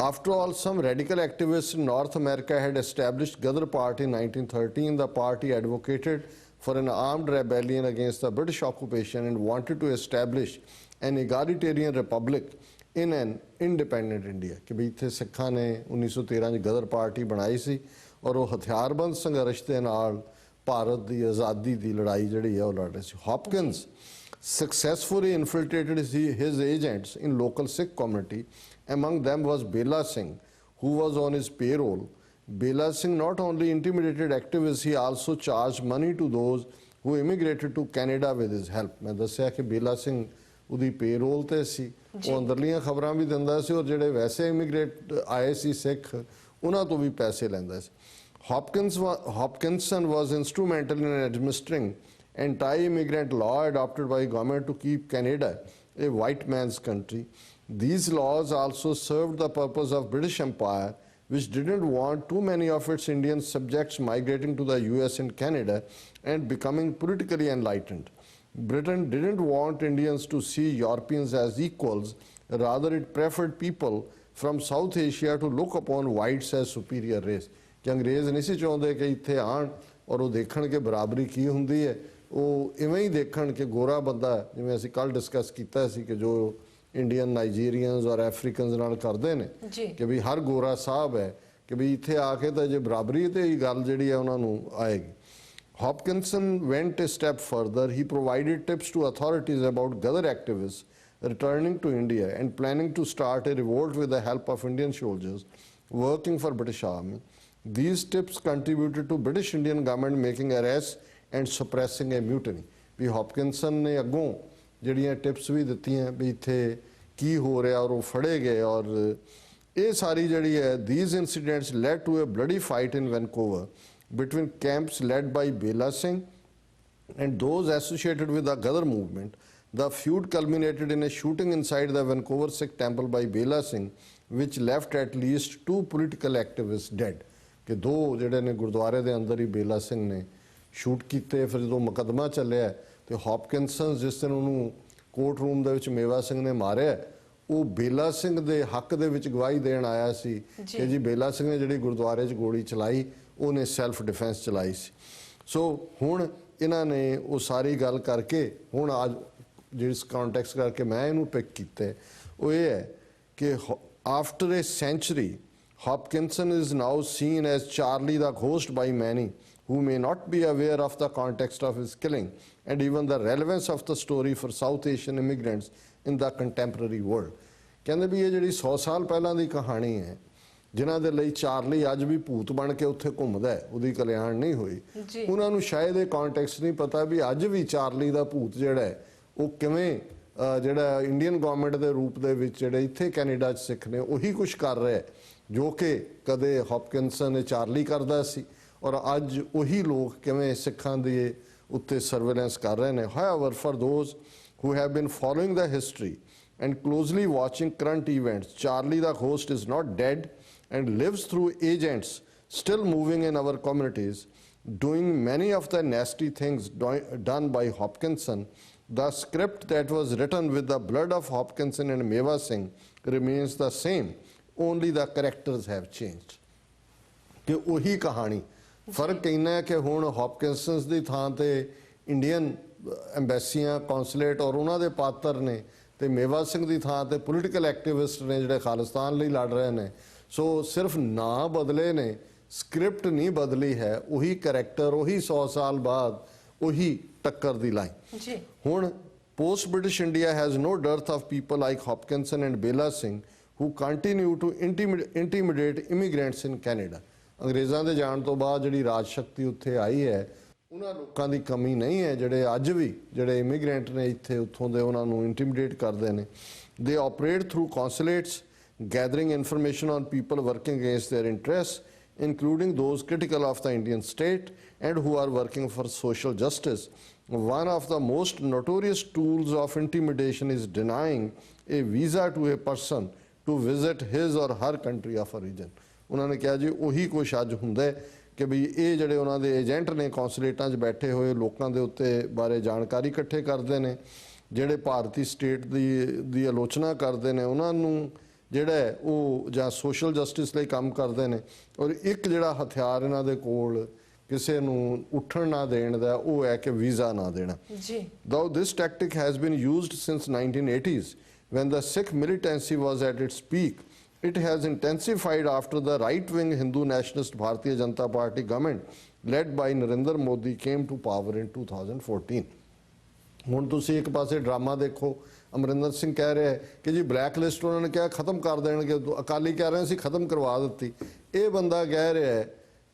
After all, some radical activists in North America had established Ghadar Party in 1913. The party advocated for an armed rebellion against the British occupation and wanted to establish an egalitarian republic in an independent India. ਕਿ ਵੀ ਇੱਥੇ ਸਿੱਖਾਂ ਨੇ 1913 ਚ ਗਦਰ ਪਾਰਟੀ ਬਣਾਈ ਸੀ ਔਰ ਉਹ ਹਥਿਆਰਬੰਦ ਸੰਘਰਸ਼ ਦੇ ਨਾਲ ਭਾਰਤ ਦੀ ਆਜ਼ਾਦੀ ਦੀ ਲੜਾਈ ਜਿਹੜੀ ਹੈ ਉਹ ਲੜ ਰਹੇ ਸੀ। Hopkins successfully infiltrated his agents in local Sikh community. Among them was Bela Singh, who was on his payroll. Bela Singh not only intimidated activists, he also charged money to those who immigrated to Canada with his help. मैं दस्या कि बेला सिंह ਉਹਦੀ ਪੇਰੋਲ ਤੇ ਸੀ, ਉਹ ਅੰਦਰਲੀਆਂ ਖਬਰਾਂ ਵੀ ਦਿੰਦਾ ਸੀ ਔਰ ਜਿਹੜੇ ਵੈਸੇ ਇਮੀਗ੍ਰੇਟ ਆਏ ਸੀ ਸਿੱਖ ਉਹਨਾਂ ਤੋਂ ਵੀ ਪੈਸੇ ਲੈਂਦਾ ਸੀ। Hopkinson was instrumental in administering anti-immigrant law adopted by government to keep Canada a white man's country. These laws also served the purpose of British Empire, which didn't want too many of its Indian subjects migrating to the US and Canada and becoming politically enlightened. Britain didn't want Indians to see Europeans as equals, rather it preferred people from South Asia to look upon whites as superior race. ਕਿ ਅੰਗਰੇਜ਼ ਨਹੀਂ ਸੀ ਚਾਹੁੰਦੇ ਕਿ ਇੱਥੇ ਆਣ ਔਰ ਉਹ ਦੇਖਣ ਕਿ ਬਰਾਬਰੀ ਕੀ ਹੁੰਦੀ ਹੈ, ਉਹ ਇਵੇਂ ਹੀ ਦੇਖਣ ਕਿ ਗੋਰਾ ਬੰਦਾ, ਜਿਵੇਂ ਅਸੀਂ ਕੱਲ ਡਿਸਕਸ ਕੀਤਾ ਸੀ ਕਿ ਜੋ ਇੰਡੀਅਨ ਨਾਈਜੀਰੀਅਨਸ ਔਰ ਅਫਰੀਕਨਸ ਨਾਲ ਕਰਦੇ ਨੇ ਕਿ ਵੀ ਹਰ ਗੋਰਾ ਸਾਹਿਬ ਹੈ ਕਿ ਵੀ ਇੱਥੇ ਆ ਕੇ ਤਾਂ ਜੇ ਬਰਾਬਰੀ ਤੇ ਹੀ ਗੱਲ ਜਿਹੜੀ ਹੈ ਉਹਨਾਂ ਨੂੰ ਆਏਗੀ। Hopkinson went a step further. He provided tips to authorities about Ghadar activists returning to India and planning to start a revolt with the help of Indian soldiers working for British Army. These tips contributed to British Indian government making arrests and suppressing a mutiny. We Hopkinson ਨੇ ਅੱਗੋਂ ਜਿਹੜੀਆਂ ਟਿਪਸ ਵੀ ਦਿੱਤੀਆਂ ਵੀ ਇੱਥੇ ਕੀ ਹੋ ਰਿਹਾ ਔਰ ਉਹ ਫੜੇ ਗਏ ਔਰ ਇਹ ਸਾਰੀ ਜਿਹੜੀ ਹੈ these incidents led to a bloody fight in Vancouver between camps led by Bela Singh and those associated with the Ghadar movement. The feud culminated in a shooting inside the Vancouver Sikh temple by Bela Singh, which left at least 2 political activists dead. ਕਿ ਦੋ ਜਿਹੜੇ ਨੇ ਗੁਰਦੁਆਰੇ ਦੇ ਅੰਦਰ ਹੀ ਬੇਲਾ ਸਿੰਘ ਨੇ ਸ਼ੂਟ ਕੀਤੇ। ਫਿਰ ਜਦੋਂ ਮੁਕੱਦਮਾ ਚੱਲਿਆ ਤੇ ਹੌਪਕਿੰਸਨ ਜਿਸ ਦਿਨ ਉਹਨੂੰ ਕੋਰਟ ਰੂਮ ਦੇ ਵਿੱਚ ਮੇਵਾ ਸਿੰਘ ਨੇ ਮਾਰਿਆ, ਉਹ ਬੇਲਾ ਸਿੰਘ ਦੇ ਹੱਕ ਦੇ ਵਿੱਚ ਗਵਾਹੀ ਦੇਣ ਆਇਆ ਸੀ ਕਿ ਜੀ ਬੇਲਾ ਸਿੰਘ ਨੇ ਜਿਹੜੀ ਗੁਰਦੁਆਰੇ 'ਚ ਗੋਲੀ ਚਲਾਈ ਉਹਨੇ ਸੈਲਫ ਡਿਫੈਂਸ ਚਲਾਈ ਸੀ। ਸੋ ਹੁਣ ਇਹਨਾਂ ਨੇ ਉਹ ਸਾਰੀ ਗੱਲ ਕਰਕੇ ਹੁਣ ਅੱਜ ਜਿਸ ਕੰਟੈਕਸਟ ਕਰਕੇ ਮੈਂ ਇਹਨੂੰ ਪਿਕ ਕੀਤਾ ਉਹ ਇਹ ਹੈ ਕਿ after a century Hopkinson is now seen as Charlie the ghost by many who may not be aware of the context of his killing and even the relevance of the story for South Asian immigrants in the contemporary world. ਕਹਿੰਦੇ ਵੀ ਇਹ ਜਿਹੜੀ 100 ਸਾਲ ਪਹਿਲਾਂ ਦੀ ਕਹਾਣੀ ਹੈ, ਜਿਨ੍ਹਾਂ ਦੇ ਲਈ ਚਾਰਲੀ ਅੱਜ ਵੀ ਭੂਤ ਬਣ ਕੇ ਉੱਥੇ ਘੁੰਮਦਾ ਹੈ, ਉਹਦੀ ਕਲਿਆਣ ਨਹੀਂ ਹੋਈ, ਉਹਨਾਂ ਨੂੰ ਸ਼ਾਇਦ ਇਹ ਕੰਟੈਕਸਟ ਨਹੀਂ ਪਤਾ ਵੀ ਅੱਜ ਵੀ ਚਾਰਲੀ ਦਾ ਭੂਤ ਜਿਹੜਾ ਹੈ ਉਹ ਕਿਵੇਂ ਜਿਹੜਾ ਇੰਡੀਅਨ ਗਵਰਨਮੈਂਟ ਦੇ ਰੂਪ ਦੇ ਵਿੱਚ ਜਿਹੜੇ ਇੱਥੇ ਕੈਨੇਡਾ 'ਚ ਸਿੱਖ ਨੇ ਉਹੀ ਕੁਛ ਕਰ ਰਿਹਾ ਜੋ ਕਿ ਕਦੇ ਹੌਪਕਿੰਸਨ ਨੇ ਚਾਰਲੀ ਕਰਦਾ ਸੀ, ਔਰ ਅੱਜ ਉਹੀ ਲੋਕ ਕਿਵੇਂ ਸਿੱਖਾਂ ਦੇ ਉੱਤੇ ਸਰਵੇਲੈਂਸ ਕਰ ਰਹੇ ਨੇ। However, for those who have been following the history and closely watching current events, Charlie the Ghost is not dead and lives through agents still moving in our communities, doing many of the nasty things done by Hopkinson. The script that was written with the blood of Hopkinson and Mewa Singh remains the same, only the characters have changed. ਕਿ ਉਹੀ ਕਹਾਣੀ, ਫਰਕ ਇੰਨਾ ਹੈ ਕਿ ਹੁਣ ਹੌਪਕਿੰਸਨਸ ਦੀ ਥਾਂ ਤੇ ਇੰਡੀਅਨ ਐਮਬੈਸੀਆਂ, ਕੌਂਸੂਲੇਟ ਔਰ ਉਹਨਾਂ ਦੇ ਪਾਤਰ ਨੇ, ਤੇ ਮੇਵਾ ਸਿੰਘ ਦੀ ਥਾਂ ਤੇ ਪੋਲੀਟੀਕਲ ਐਕਟਿਵਿਸਟ ਨੇ ਜਿਹੜੇ ਖਾਲਿਸਤਾਨ ਲਈ ਲੜ ਰਹੇ ਨੇ। ਸੋ ਸਿਰਫ ਨਾਂ ਬਦਲੇ ਨੇ, ਸਕ੍ਰਿਪਟ ਨਹੀਂ ਬਦਲੀ ਹੈ, ਉਹੀ ਕਰੈਕਟਰ, ਉਹੀ 100 ਸਾਲ ਬਾਅਦ ਉਹੀ ਟੱਕਰ ਦੀ ਲਾਈਨ। ਹੁਣ post British India has no dearth of people like Hopkinson and Bela Singh who continue to intimidate immigrants in Canada. ਅੰਗਰੇਜ਼ਾਂ ਦੇ ਜਾਣ ਤੋਂ ਬਾਅਦ ਜਿਹੜੀ ਰਾਜ ਸ਼ਕਤੀ ਉੱਥੇ ਆਈ ਹੈ, ਉਹਨਾਂ ਲੋਕਾਂ ਦੀ ਕਮੀ ਨਹੀਂ ਹੈ ਜਿਹੜੇ ਅੱਜ ਵੀ ਜਿਹੜੇ ਇਮੀਗ੍ਰੈਂਟ ਨੇ ਇੱਥੇ ਉੱਥੋਂ ਦੇ ਉਹਨਾਂ ਨੂੰ ਇੰਟੀਮੀਡੇਟ ਕਰਦੇ ਨੇ। They operate through consulates, gathering information on people working against their interests, including those critical of the Indian state and who are working for social justice. One of the most notorious tools of intimidation is denying a visa to a person to visit his or her country of origin. ਉਹਨਾਂ ਨੇ ਕਿਹਾ ਜੀ ਉਹੀ ਕੁਛ ਅੱਜ ਹੁੰਦਾ ਹੈ ਕਿ ਵੀ ਇਹ ਜਿਹੜੇ ਉਹਨਾਂ ਦੇ ਏਜੰਟ ਨੇ ਕੌਂਸੂਲੇਟਾਂ 'ਚ ਬੈਠੇ ਹੋਏ ਲੋਕਾਂ ਦੇ ਉੱਤੇ ਬਾਰੇ ਜਾਣਕਾਰੀ ਇਕੱਠੇ ਕਰਦੇ ਨੇ, ਜਿਹੜੇ ਭਾਰਤੀ ਸਟੇਟ ਦੀ ਆਲੋਚਨਾ ਕਰਦੇ ਨੇ ਉਹਨਾਂ ਨੂੰ ਜਿਹੜਾ ਹੈ ਉਹ ਜਾਂ ਸੋਸ਼ਲ ਜਸਟਿਸ ਲਈ ਕੰਮ ਕਰਦੇ ਨੇ, ਔਰ ਇੱਕ ਜਿਹੜਾ ਹਥਿਆਰ ਇਹਨਾਂ ਦੇ ਕੋਲ ਕਿਸੇ ਨੂੰ ਉੱਠਣ ਨਾ ਦੇਣ ਦਾ ਉਹ ਹੈ ਕਿ ਵੀਜ਼ਾ ਨਾ ਦੇਣਾ। Though this tactic has been used since 1980s when the Sikh militancy was at its peak, it has intensified after the right-wing Hindu nationalist Bharatiya Janata Party government led by Narendra Modi came to power in 2014. ਹੁਣ ਤੁਸੀਂ ਇੱਕ ਪਾਸੇ ਡਰਾਮਾ ਦੇਖੋ, ਅਮਰਿੰਦਰ ਸਿੰਘ ਕਹਿ ਰਿਹਾ ਕਿ ਜੀ ਬਲੈਕ ਲਿਸਟ ਉਹਨਾਂ ਨੇ ਕਿਹਾ ਖਤਮ ਕਰ ਦੇਣਗੇ, ਅਕਾਲੀ ਕਹਿ ਰਹੇ ਸੀ ਖਤਮ ਕਰਵਾ ਦਿੱਤੀ। ਇਹ ਬੰਦਾ ਕਹਿ ਰਿਹਾ ਹੈ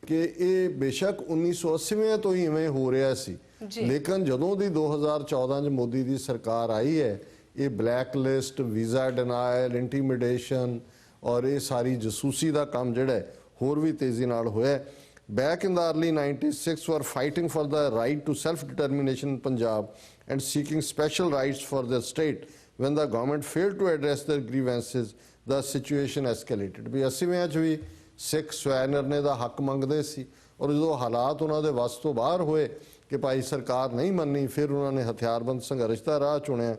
ਕਿ ਇਹ ਬੇਸ਼ੱਕ 1980 ਤੋਂ ਹੀ ਇਵੇਂ ਹੋ ਰਿਹਾ ਸੀ, ਲੇਕਿਨ ਜਦੋਂ ਦੀ 2014 'ਚ ਮੋਦੀ ਦੀ ਸਰਕਾਰ ਆਈ ਹੈ, ਇਹ ਬਲੈਕ ਲਿਸਟ, ਵੀਜ਼ਾ ਡਿਨਾਇਲ, ਇੰਟੀਮੀਡੇਸ਼ਨ ਔਰ ਇਹ ਸਾਰੀ ਜਸੂਸੀ ਦਾ ਕੰਮ ਜਿਹੜਾ ਹੋਰ ਵੀ ਤੇਜ਼ੀ ਨਾਲ ਹੋਇਆ। Back in the early 90s, Sikhs were fighting for the right to self-determination in Punjab and seeking special rights for their state. When the government failed to address their grievances, the situation escalated. ਵੀ 80ਵਿਆਂ 'ਚ ਵੀ ਸਿੱਖ ਸਵੈ-ਨਿਰਣੇ ਦਾ ਹੱਕ ਮੰਗਦੇ ਸੀ, ਔਰ ਜਦੋਂ ਹਾਲਾਤ ਉਹਨਾਂ ਦੇ ਵੱਸ ਤੋਂ ਬਾਹਰ ਹੋਏ ਕਿ ਭਾਈ ਸਰਕਾਰ ਨਹੀਂ ਮੰਨੀ, ਫਿਰ ਉਹਨਾਂ ਨੇ ਹਥਿਆਰਬੰਦ ਸੰਘਰਸ਼ ਦਾ ਰਾਹ ਚੁਣਿਆ।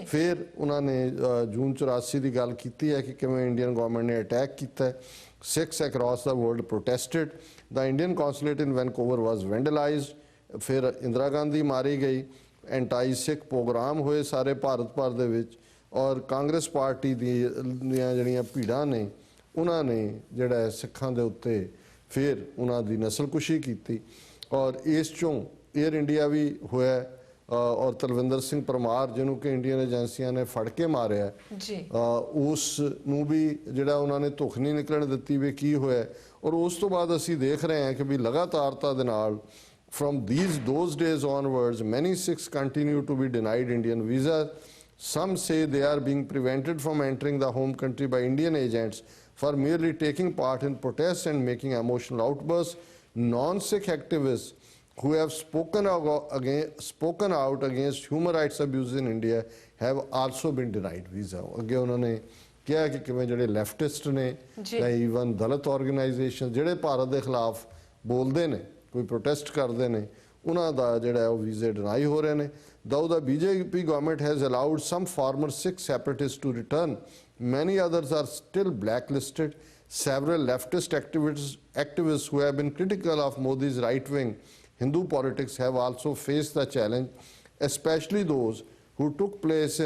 ਫਿਰ ਉਹਨਾਂ ਨੇ ਜੂਨ 84 ਦੀ ਗੱਲ ਕੀਤੀ ਹੈ ਕਿ ਕਿਵੇਂ ਇੰਡੀਅਨ ਗਵਰਨਮੈਂਟ ਨੇ ਅਟੈਕ ਕੀਤਾ। Sikhs across the world protested. The Indian consulate in Vancouver was vandalized. ਫਿਰ ਇੰਦਰਾ ਗਾਂਧੀ ਮਾਰੀ ਗਈ। ਐਂਟਾਈ ਸਿੱਖ ਪ੍ਰੋਗਰਾਮ ਹੋਏ ਸਾਰੇ ਭਾਰਤ ਭਰ ਦੇ ਵਿੱਚ, ਔਰ ਕਾਂਗਰਸ ਪਾਰਟੀ ਦੀਆਂ ਜਿਹੜੀਆਂ ਭੀੜਾਂ ਨੇ ਉਹਨਾਂ ਨੇ ਜਿਹੜਾ ਸਿੱਖਾਂ ਦੇ ਉੱਤੇ ਫਿਰ ਉਹਨਾਂ ਦੀ ਨਸਲਕੁਸ਼ੀ ਕੀਤੀ, ਔਰ ਇਸ ਚੋਂ ਏਅਰ ਇੰਡੀਆ ਵੀ ਹੋਇਆ, ਔਰ ਤਲਵਿੰਦਰ ਸਿੰਘ ਪਰਮਾਰ ਜਿਹਨੂੰ ਕਿ ਇੰਡੀਅਨ ਏਜੰਸੀਆਂ ਨੇ ਫੜ ਕੇ ਮਾਰਿਆ, ਉਸ ਨੂੰ ਵੀ ਜਿਹੜਾ ਉਹਨਾਂ ਨੇ ਧੁੱਖ ਨਹੀਂ ਨਿਕਲਣ ਦਿੱਤੀ ਵੀ ਕੀ ਹੋਇਆ। ਔਰ ਉਸ ਤੋਂ ਬਾਅਦ ਅਸੀਂ ਦੇਖ ਰਹੇ ਹਾਂ ਕਿ ਵੀ ਲਗਾਤਾਰਤਾ ਦੇ ਨਾਲ from those days onwards, many Sikhs continue to be denied Indian visas. Some say they are being prevented from entering the home country by Indian agents for merely taking part in protests and making emotional outbursts. Non-Sikh activists who have spoken out against human rights abuses in India have also been denied visa. ਅੱਗੇ ਉਹਨਾਂ ਨੇ ਕਿਹਾ ਕਿ ਕਿਵੇਂ ਜਿਹੜੇ ਲੈਫਟਿਸਟ ਨੇ ਜਾਂ ਈਵਨ ਦਲਿਤ ਆਰਗੇਨਾਈਜੇਸ਼ਨ ਜਿਹੜੇ ਭਾਰਤ ਦੇ ਖਿਲਾਫ ਬੋਲਦੇ ਨੇ, ਕੋਈ ਪ੍ਰੋਟੈਸਟ ਕਰਦੇ ਨੇ, ਉਹਨਾਂ ਦਾ ਜਿਹੜਾ ਉਹ ਵੀਜ਼ੇ ਡਿਨਾਈ ਹੋ ਰਹੇ ਨੇ। Though the BJP government has allowed some former Sikh separatists to return, many others are still blacklisted. Several leftist activists who have been critical of Modi's right-wing Hindu politics have also faced the challenge, especially those who took place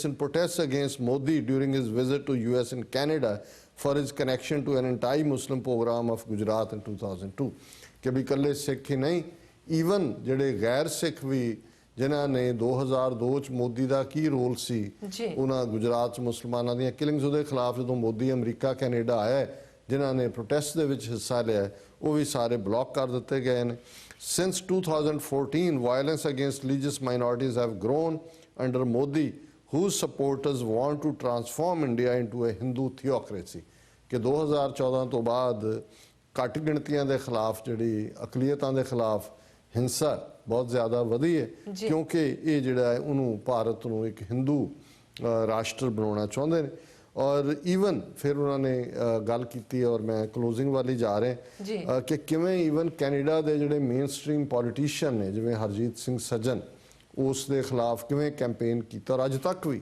in protests against Modi during his visit to US and Canada, for his connection to an anti-Muslim program of Gujarat in 2002 कि भी कल्ले सिख ही नहीं ईवन ਜਿਹੜੇ गैर सिख भी ਜਿਨ੍ਹਾਂ ਨੇ 2002 ਚ ਮੋਦੀ ਦਾ ਕੀ ਰੋਲ ਸੀ ਉਹਨਾਂ ਗੁਜਰਾਤ ਚ ਮੁਸਲਮਾਨਾਂ ਦੀਆਂ ਕਿਲਿੰਗਸ ਉਹਦੇ ਖਿਲਾਫ ਜਦੋਂ ਮੋਦੀ ਅਮਰੀਕਾ ਕੈਨੇਡਾ ਆਇਆ ਜਿਨ੍ਹਾਂ ਨੇ ਪ੍ਰੋਟੈਸਟ ਦੇ ਵਿੱਚ ਹਿੱਸਾ ਲਿਆ ਉਹ ਵੀ ਸਾਰੇ ਬਲੌਕ ਕਰ ਦਿੱਤੇ ਗਏ ਨੇ Since 2014 violence against religious minorities have grown under Modi whose supporters want to transform India into a Hindu theocracy ਕਿ 2014 ਤੋਂ ਬਾਅਦ ਘੱਟ ਗਿਣਤੀਆਂ ਦੇ ਖਿਲਾਫ ਜਿਹੜੀ ਅਕਲੀਅਤਾਂ ਦੇ ਖਿਲਾਫ ਹਿੰਸਾ ਬਹੁਤ ਜ਼ਿਆਦਾ ਵਧੀ ਹੈ ਕਿਉਂਕਿ ਇਹ ਜਿਹੜਾ ਹੈ ਉਹਨੂੰ ਭਾਰਤ ਨੂੰ ਇੱਕ ਹਿੰਦੂ ਰਾਸ਼ਟਰ ਬਣਾਉਣਾ ਚਾਹੁੰਦੇ ਨੇ ਔਰ ਈਵਨ ਫਿਰ ਉਹਨਾਂ ਨੇ ਗੱਲ ਕੀਤੀ ਔਰ ਮੈਂ ਕਲੋਜ਼ਿੰਗ ਵਾਲੀ ਜਾ ਰਿਹਾ ਕਿ ਕਿਵੇਂ ਈਵਨ ਕੈਨੇਡਾ ਦੇ ਜਿਹੜੇ ਮੇਨ ਸਟ੍ਰੀਮ ਪੋਲੀਟੀਸ਼ੀਅਨ ਨੇ ਜਿਵੇਂ ਹਰਜੀਤ ਸਿੰਘ ਸੱਜਣ ਉਸ ਦੇ ਖਿਲਾਫ ਕਿਵੇਂ ਕੈਂਪੇਨ ਕੀਤਾ ਔਰ ਅੱਜ ਤੱਕ ਵੀ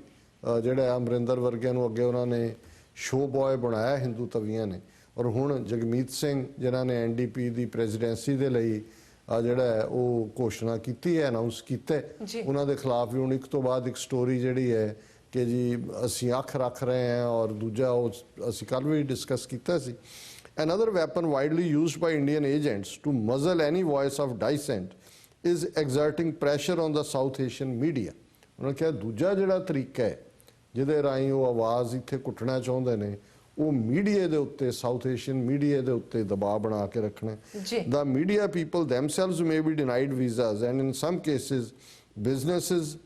ਜਿਹੜਾ ਅਮਰਿੰਦਰ ਵਰਗਿਆਂ ਨੂੰ ਅੱਗੇ ਉਹਨਾਂ ਨੇ ਸ਼ੋ ਬॉय ਬਣਾਇਆ ਹਿੰਦੂ ਤਵੀਆਂ ਨੇ ਔਰ ਹੁਣ ਜਗਮੀਤ ਸਿੰਘ ਜਿਨ੍ਹਾਂ ਨੇ ਐਨਡੀਪੀ ਦੀ ਪ੍ਰੈਜ਼ੀਡੈਂਸੀ ਦੇ ਲਈ ਜਿਹੜਾ ਹੈ ਉਹ ਘੋਸ਼ਣਾ ਕੀਤੀ ਹੈ ਅਨਾਉਂਸ ਕੀਤਾ ਉਹਨਾਂ ਦੇ ਖਿਲਾਫ ਵੀ ਹੁਣ ਇੱਕ ਤੋਂ ਬਾਅਦ ਇੱਕ ਸਟੋਰੀ ਜਿਹੜੀ ਹੈ ਕਿ ਜੀ ਅਸੀਂ ਅੱਖ ਰੱਖ ਰਹੇ ਹਾਂ ਔਰ ਦੂਜਾ ਉਹ ਅਸੀਂ ਕੱਲ੍ਹ ਵੀ ਡਿਸਕਸ ਕੀਤਾ ਸੀ Another weapon widely used by Indian agents to muzzle any voice of dissent is exerting pressure on the South Asian media. ਉਹਨਾਂ ਕਿਹਾ ਦੂਜਾ ਜਿਹੜਾ ਤਰੀਕਾ ਹੈ ਜਿਹਦੇ ਰਾਹੀਂ ਉਹ ਆਵਾਜ਼ ਇੱਥੇ ਕੁੱਟਣਾ ਚਾਹੁੰਦੇ ਨੇ ਉਹ ਮੀਡੀਆ ਦੇ ਉੱਤੇ ਸਾਊਥ ਏਸ਼ੀਅਨ ਮੀਡੀਆ ਦੇ ਉੱਤੇ ਦਬਾਅ ਬਣਾ ਕੇ ਰੱਖਣਾ The media people themselves may be denied visas and in some cases businesses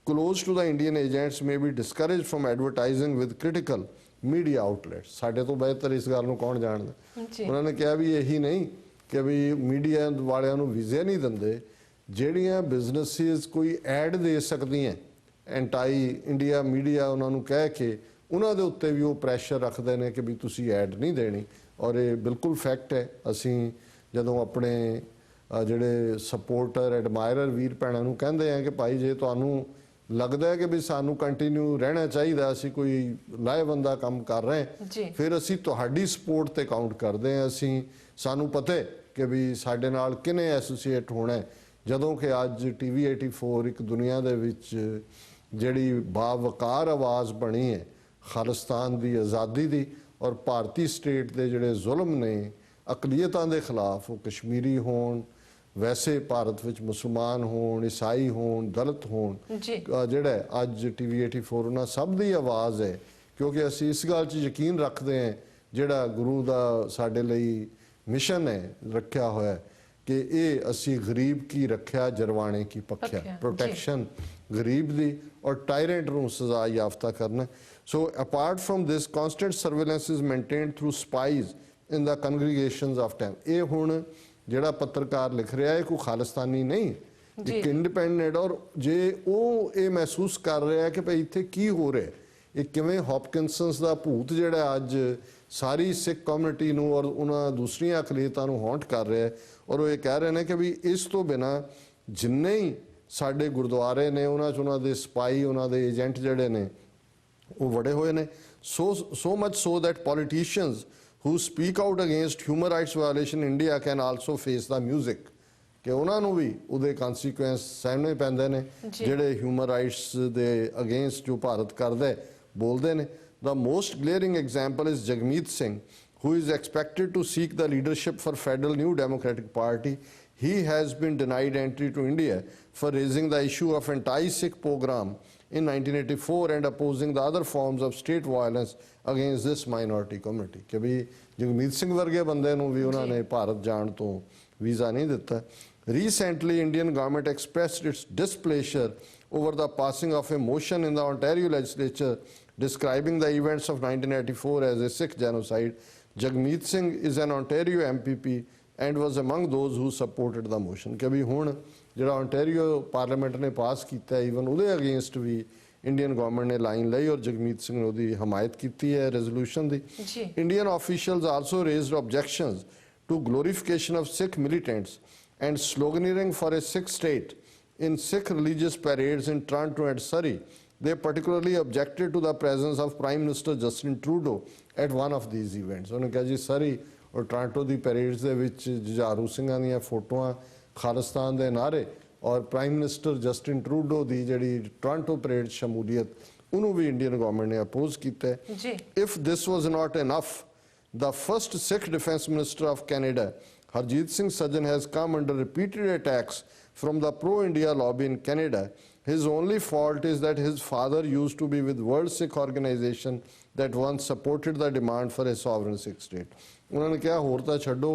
close to the Indian agents may be discouraged from advertising with critical media outlets. ਸਾਡੇ ਤੋਂ ਬਿਹਤਰ ਇਸ ਗੱਲ ਨੂੰ ਕੌਣ ਜਾਣਦਾ ਉਹਨਾਂ ਨੇ ਕਿਹਾ ਵੀ ਇਹੀ ਨਹੀਂ ਕਿ ਵੀ ਮੀਡੀਆ ਵਾਲਿਆਂ ਨੂੰ ਵੀਜ਼ੇ ਨਹੀਂ ਦਿੰਦੇ ਜਿਹੜੀਆਂ ਬਿਜ਼ਨੈਸਿਸ ਕੋਈ ਐਡ ਦੇ ਸਕਦੀਆਂ ਐਂਟਾਈ ਇੰਡੀਆ ਮੀਡੀਆ ਉਹਨਾਂ ਨੂੰ ਕਹਿ ਕੇ ਉਹਨਾਂ ਦੇ ਉੱਤੇ ਵੀ ਉਹ ਪ੍ਰੈਸ਼ਰ ਰੱਖਦੇ ਨੇ ਕਿ ਵੀ ਤੁਸੀਂ ਐਡ ਨਹੀਂ ਦੇਣੀ ਔਰ ਇਹ ਬਿਲਕੁਲ ਫੈਕਟ ਹੈ ਅਸੀਂ ਜਦੋਂ ਆਪਣੇ ਜਿਹੜੇ ਸਪੋਰਟਰ ਐਡਮਾਇਰਰ ਵੀਰ ਭੈਣਾਂ ਨੂੰ ਕਹਿੰਦੇ ਆ ਕਿ ਭਾਈ ਜੇ ਤੁਹਾਨੂੰ ਲੱਗਦਾ ਹੈ ਕਿ ਵੀ ਸਾਨੂੰ ਕੰਟੀਨਿਊ ਰਹਿਣਾ ਚਾਹੀਦਾ ਅਸੀਂ ਕੋਈ ਲਾਹੇਵੰਦਾ ਕੰਮ ਕਰ ਰਹੇ ਫਿਰ ਅਸੀਂ ਤੁਹਾਡੀ ਸਪੋਰਟ ਤੇ ਕਾਊਂਟ ਕਰਦੇ ਹਾਂ ਅਸੀਂ ਸਾਨੂੰ ਪਤਾ ਹੈ ਕਿ ਵੀ ਸਾਡੇ ਨਾਲ ਕਿਨੇ ਐਸੋਸੀਏਟ ਹੋਣਾ ਜਦੋਂ ਕਿ ਅੱਜ ਟੀਵੀ 84 ਇੱਕ ਦੁਨੀਆ ਦੇ ਵਿੱਚ ਜਿਹੜੀ ਬਾਵਕਾਰ ਆਵਾਜ਼ ਬਣੀ ਹੈ ਖਾਲਿਸਤਾਨ ਦੀ ਆਜ਼ਾਦੀ ਦੀ ਔਰ ਭਾਰਤੀ ਸਟੇਟ ਦੇ ਜਿਹੜੇ ਜ਼ੁਲਮ ਨੇ ਅਕਲੀਅਤਾਂ ਦੇ ਖਿਲਾਫ ਉਹ ਕਸ਼ਮੀਰੀ ਹੋਣ ਵੈਸੇ ਭਾਰਤ ਵਿੱਚ ਮੁਸਲਮਾਨ ਹੋਣ ਈਸਾਈ ਹੋਣ ਦਲਿਤ ਹੋਣ ਜਿਹੜਾ ਅੱਜ ਟੀਵੀ 84 ਉਹਨਾਂ ਸਭ ਦੀ ਆਵਾਜ਼ ਹੈ ਕਿਉਂਕਿ ਅਸੀਂ ਇਸ ਗੱਲ 'ਚ ਯਕੀਨ ਰੱਖਦੇ ਹਾਂ ਜਿਹੜਾ ਗੁਰੂ ਦਾ ਸਾਡੇ ਲਈ ਮਿਸ਼ਨ ਹੈ ਰੱਖਿਆ ਹੋਇਆ ਕਿ ਇਹ ਅਸੀਂ ਗਰੀਬ ਕੀ ਰੱਖਿਆ ਜਰਵਾਣੇ ਕੀ ਪੱਖਿਆ ਪ੍ਰੋਟੈਕਸ਼ਨ ਗਰੀਬ ਦੀ ਔਰ ਟਾਇਰੈਂਟ ਨੂੰ ਸਜ਼ਾ ਯਾਫਤਾ ਕਰਨਾ So apart from this, constant surveillance is maintained through spies in the congregations of time. ਇਹ ਹੁਣ ਜਿਹੜਾ ਪੱਤਰਕਾਰ ਲਿਖ ਰਿਹਾ ਹੈ ਕੋਈ ਖਾਲਿਸਤਾਨੀ ਨਹੀਂ ਇੱਕ ਇੰਡੀਪੈਂਡੈਂਟ ਔਰ ਜੇ ਉਹ ਇਹ ਮਹਿਸੂਸ ਕਰ ਰਿਹਾ ਕਿ ਭਾਈ ਇੱਥੇ ਕੀ ਹੋ ਰਿਹਾ ਇਹ ਕਿਵੇਂ ਹੌਪਕਿੰਸਨਸ ਦਾ ਭੂਤ ਜਿਹੜਾ ਅੱਜ ਸਾਰੀ ਸਿੱਖ ਕਮਿਊਨਿਟੀ ਨੂੰ ਔਰ ਉਹਨਾਂ ਦੂਸਰੀਆਂ ਅਕਲੀਅਤਾਂ ਨੂੰ ਹੌਂਟ ਕਰ ਰਿਹਾ ਔਰ ਉਹ ਇਹ ਕਹਿ ਰਹੇ ਨੇ ਕਿ ਵੀ ਇਸ ਤੋਂ ਬਿਨਾਂ ਜਿੰਨੇ ਹੀ ਸਾਡੇ ਗੁਰਦੁਆਰੇ ਨੇ ਉਹਨਾਂ 'ਚ ਉਹਨਾਂ ਦੇ ਸਪਾਈ ਉਹਨਾਂ ਦੇ ਏਜੰਟ ਜਿਹੜੇ ਨੇ ਉਹ ਵੜੇ ਹੋਏ ਨੇ so much so that politicians who speak out against human rights violation in India can also face the music ਕਿ ਉਹਨਾਂ ਨੂੰ ਵੀ ਉਹਦੇ ਕਨਸੀਕੁਐਂਸ ਸਾਹਮਣੇ ਪੈਂਦੇ ਨੇ ਜਿਹੜੇ ਹਿਊਮਨ ਰਾਈਟਸ ਦੇ ਅਗੇਂਸਟ ਜੋ ਭਾਰਤ ਕਰਦਾ ਬੋਲਦੇ ਨੇ The most glaring example is Jagmeet Singh who is expected to seek the leadership for Federal New Democratic Party. He has been denied entry to India for raising the issue of anti-Sikh pogrom in 1984 and opposing the other forms of state violence against this minority community ਕਿ ਵੀ ਜਗਮੀਤ ਸਿੰਘ ਵਰਗੇ ਬੰਦੇ ਨੂੰ ਵੀ ਉਹਨਾਂ ਨੇ ਭਾਰਤ ਜਾਣ ਤੋਂ ਵੀਜ਼ਾ ਨਹੀਂ ਦਿੱਤਾ Recently, Indian government expressed its displeasure over the passing of a motion in the Ontario legislature describing the events of 1984 as a Sikh genocide. Jagmeet Singh is an Ontario MPP and was among those who supported the motion ਕਿ ਵੀ ਹੁਣ ਜਿਹੜਾ ontario ਪਾਰਲੀਮੈਂਟ ਨੇ ਪਾਸ ਕੀਤਾ ਈਵਨ ਉਹਦੇ ਅਗੇਂਸਟ ਵੀ ਇੰਡੀਅਨ ਗਵਰਨਮੈਂਟ ਨੇ ਲਾਈਨ ਲਈ ਔਰ ਜਗਮੀਤ ਸਿੰਘ ਨੇ ਉਹਦੀ ਹਮਾਇਤ ਕੀਤੀ ਹੈ ਰੈਜ਼ੋਲੂਸ਼ਨ ਦੀ Indian officials also raised objections to glorification of Sikh militants and sloganeering for a Sikh state in Sikh religious parades in Toronto and Surrey. They particularly objected to the presence of Prime Minister Justin Trudeau at one of these events. ਉਹਨੇ ਕਿਹਾ ਜੀ ਸਰੀ ਔਰ ਟੋਰਾਂਟੋ ਦੀ ਪੈਰੇਡਸ ਦੇ ਵਿੱਚ ਜੁਝਾਰੂ ਸਿੰਘਾਂ ਦੀਆਂ ਫੋਟੋਆਂ ਖਾਲਿਸਤਾਨ ਦੇ ਨਾਅਰੇ ਔਰ ਪ੍ਰਾਈਮ ਮਿਨਿਸਟਰ ਜਸਟਿਨ ਟਰੂਡੋ ਦੀ ਜਿਹੜੀ ਟੋਰਾਂਟੋ ਪੈਰੇਡ ਸ਼ਮੂਲੀਅਤ ਉਹਨੂੰ ਵੀ ਇੰਡੀਅਨ ਗਵਰਨਮੈਂਟ ਨੇ ਅਪੋਜ਼ ਕੀਤਾ ਹੈ। ਜੀ if this was not enough, the first Sikh Defence Minister of Canada, Amarjit Singh Sajjan, has come under repeated attacks from the pro-India lobby in Canada. His only fault is that his father used to be with World Sikh Organization that once supported the demand for a sovereign Sikh state. ਉਹਨਾਂ ਨੇ ਕਿਹਾ ਹੋਰ ਤਾਂ ਛੱਡੋ,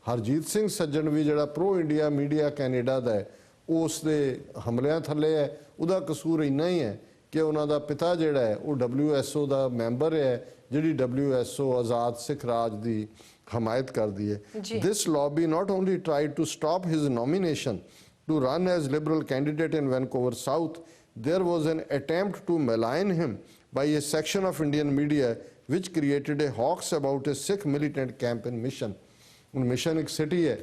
ਹਰਜੀਤ ਸਿੰਘ ਸੱਜਣ ਵੀ ਜਿਹੜਾ ਪ੍ਰੋ ਇੰਡੀਆ ਮੀਡੀਆ ਕੈਨੇਡਾ ਦਾ ਹੈ, ਉਸ ਦੇ ਹਮਲਿਆਂ ਥੱਲੇ ਹੈ। ਉਹਦਾ ਕਸੂਰ ਇੰਨਾ ਹੀ ਹੈ ਕਿ ਉਹਨਾਂ ਦਾ ਪਿਤਾ ਜਿਹੜਾ ਹੈ ਉਹ WSO ਦਾ ਮੈਂਬਰ ਹੈ, ਜਿਹੜੀ WSO ਆਜ਼ਾਦ ਸਿੱਖ ਰਾਜ ਦੀ ਹਮਾਇਤ ਕਰਦੀ ਹੈ। This lobby not only tried to stop his nomination to run as Liberal candidate in Vancouver South, there was an attempt to malign him by a section of Indian media which created a hoax about a Sikh militant camp in Mission. ਹੁਣ ਮਿਸ਼ਨ ਇੱਕ ਸਿਟੀ ਹੈ,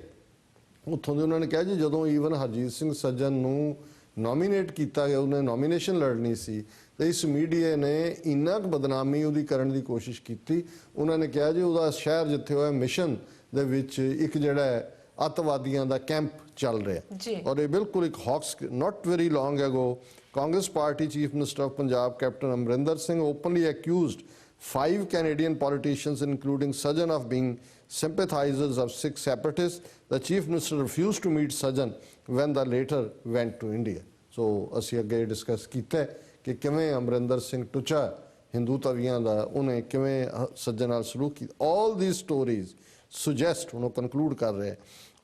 ਉੱਥੋਂ ਦੇ ਉਹਨਾਂ ਨੇ ਕਿਹਾ ਜੀ ਜਦੋਂ ਈਵਨ ਹਰਜੀਤ ਸਿੰਘ ਸੱਜਣ ਨੂੰ ਨੋਮੀਨੇਟ ਕੀਤਾ ਗਿਆ, ਉਹਨੇ ਨੋਮੀਨੇਸ਼ਨ ਲੜਨੀ ਸੀ, ਤੇ ਇਸ ਮੀਡੀਆ ਨੇ ਇੰਨਾ ਕੁ ਬਦਨਾਮੀ ਉਹਦੀ ਕਰਨ ਦੀ ਕੋਸ਼ਿਸ਼ ਕੀਤੀ। ਉਹਨਾਂ ਨੇ ਕਿਹਾ ਜੀ ਉਹਦਾ ਸ਼ਹਿਰ ਜਿੱਥੇ ਹੋਇਆ ਮਿਸ਼ਨ ਦੇ ਵਿੱਚ ਇੱਕ ਜਿਹੜਾ ਹੈ ਅੱਤਵਾਦੀਆਂ ਦਾ ਕੈਂਪ ਚੱਲ ਰਿਹਾ, ਔਰ ਇਹ ਬਿਲਕੁਲ ਇੱਕ ਹੌਕਸ। ਨਾਟ very long ago Congress party chief minister of Punjab captain Amarinder Singh openly accused 5 Canadian politicians, including Sajjan, of being sympathizers of Sikh separatists. The Chief Minister refused to meet Sajjan when the latter went to India. So, ਅਸੀਂ ਅੱਗੇ ਡਿਸਕਸ ਕੀਤਾ ਕਿ ਕਿਵੇਂ ਅਮਰਿੰਦਰ ਸਿੰਘ ਟੁਚਾ ਹਿੰਦੂ ਤਵੀਆਂ ਦਾ ਉਹਨੇ ਕਿਵੇਂ ਸੱਜਣ ਨਾਲ ਸਲੂਕ ਕੀਤਾ। All these stories suggest, ਉਹਨੂੰ conclude ਕਰ ਰਹੇ,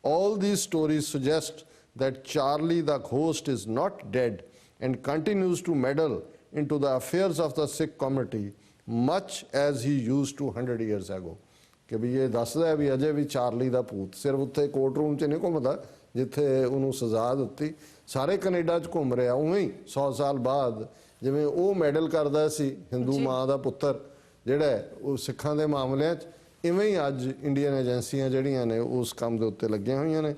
all these stories suggest that Charlie the ghost is not dead and continues to meddle into the affairs of the Sikh community much as he used to 100 years ago. ਕਿ ਵੀ ਇਹ ਦੱਸਦਾ ਵੀ ਅਜੇ ਵੀ ਚਾਰਲੀ ਦਾ ਭੂਤ ਸਿਰਫ ਉੱਥੇ ਕੋਰਟ ਰੂਮ 'ਚ ਨਹੀਂ ਘੁੰਮਦਾ ਜਿੱਥੇ ਉਹਨੂੰ ਸਜ਼ਾ ਦਿੱਤੀ, ਸਾਰੇ ਕੈਨੇਡਾ 'ਚ ਘੁੰਮ ਰਿਹਾ ਉਵੇਂ ਹੀ 100 ਸਾਲ ਬਾਅਦ। ਜਿਵੇਂ ਉਹ ਮੈਡਲ ਕਰਦਾ ਸੀ ਹਿੰਦੂ ਮਾਂ ਦਾ ਪੁੱਤਰ ਜਿਹੜਾ ਉਹ ਸਿੱਖਾਂ ਦੇ ਮਾਮਲਿਆਂ 'ਚ, ਇਵੇਂ ਹੀ ਅੱਜ ਇੰਡੀਅਨ ਏਜੰਸੀਆਂ ਜਿਹੜੀਆਂ ਨੇ ਉਸ ਕੰਮ ਦੇ ਉੱਤੇ ਲੱਗੀਆਂ ਹੋਈਆਂ ਨੇ।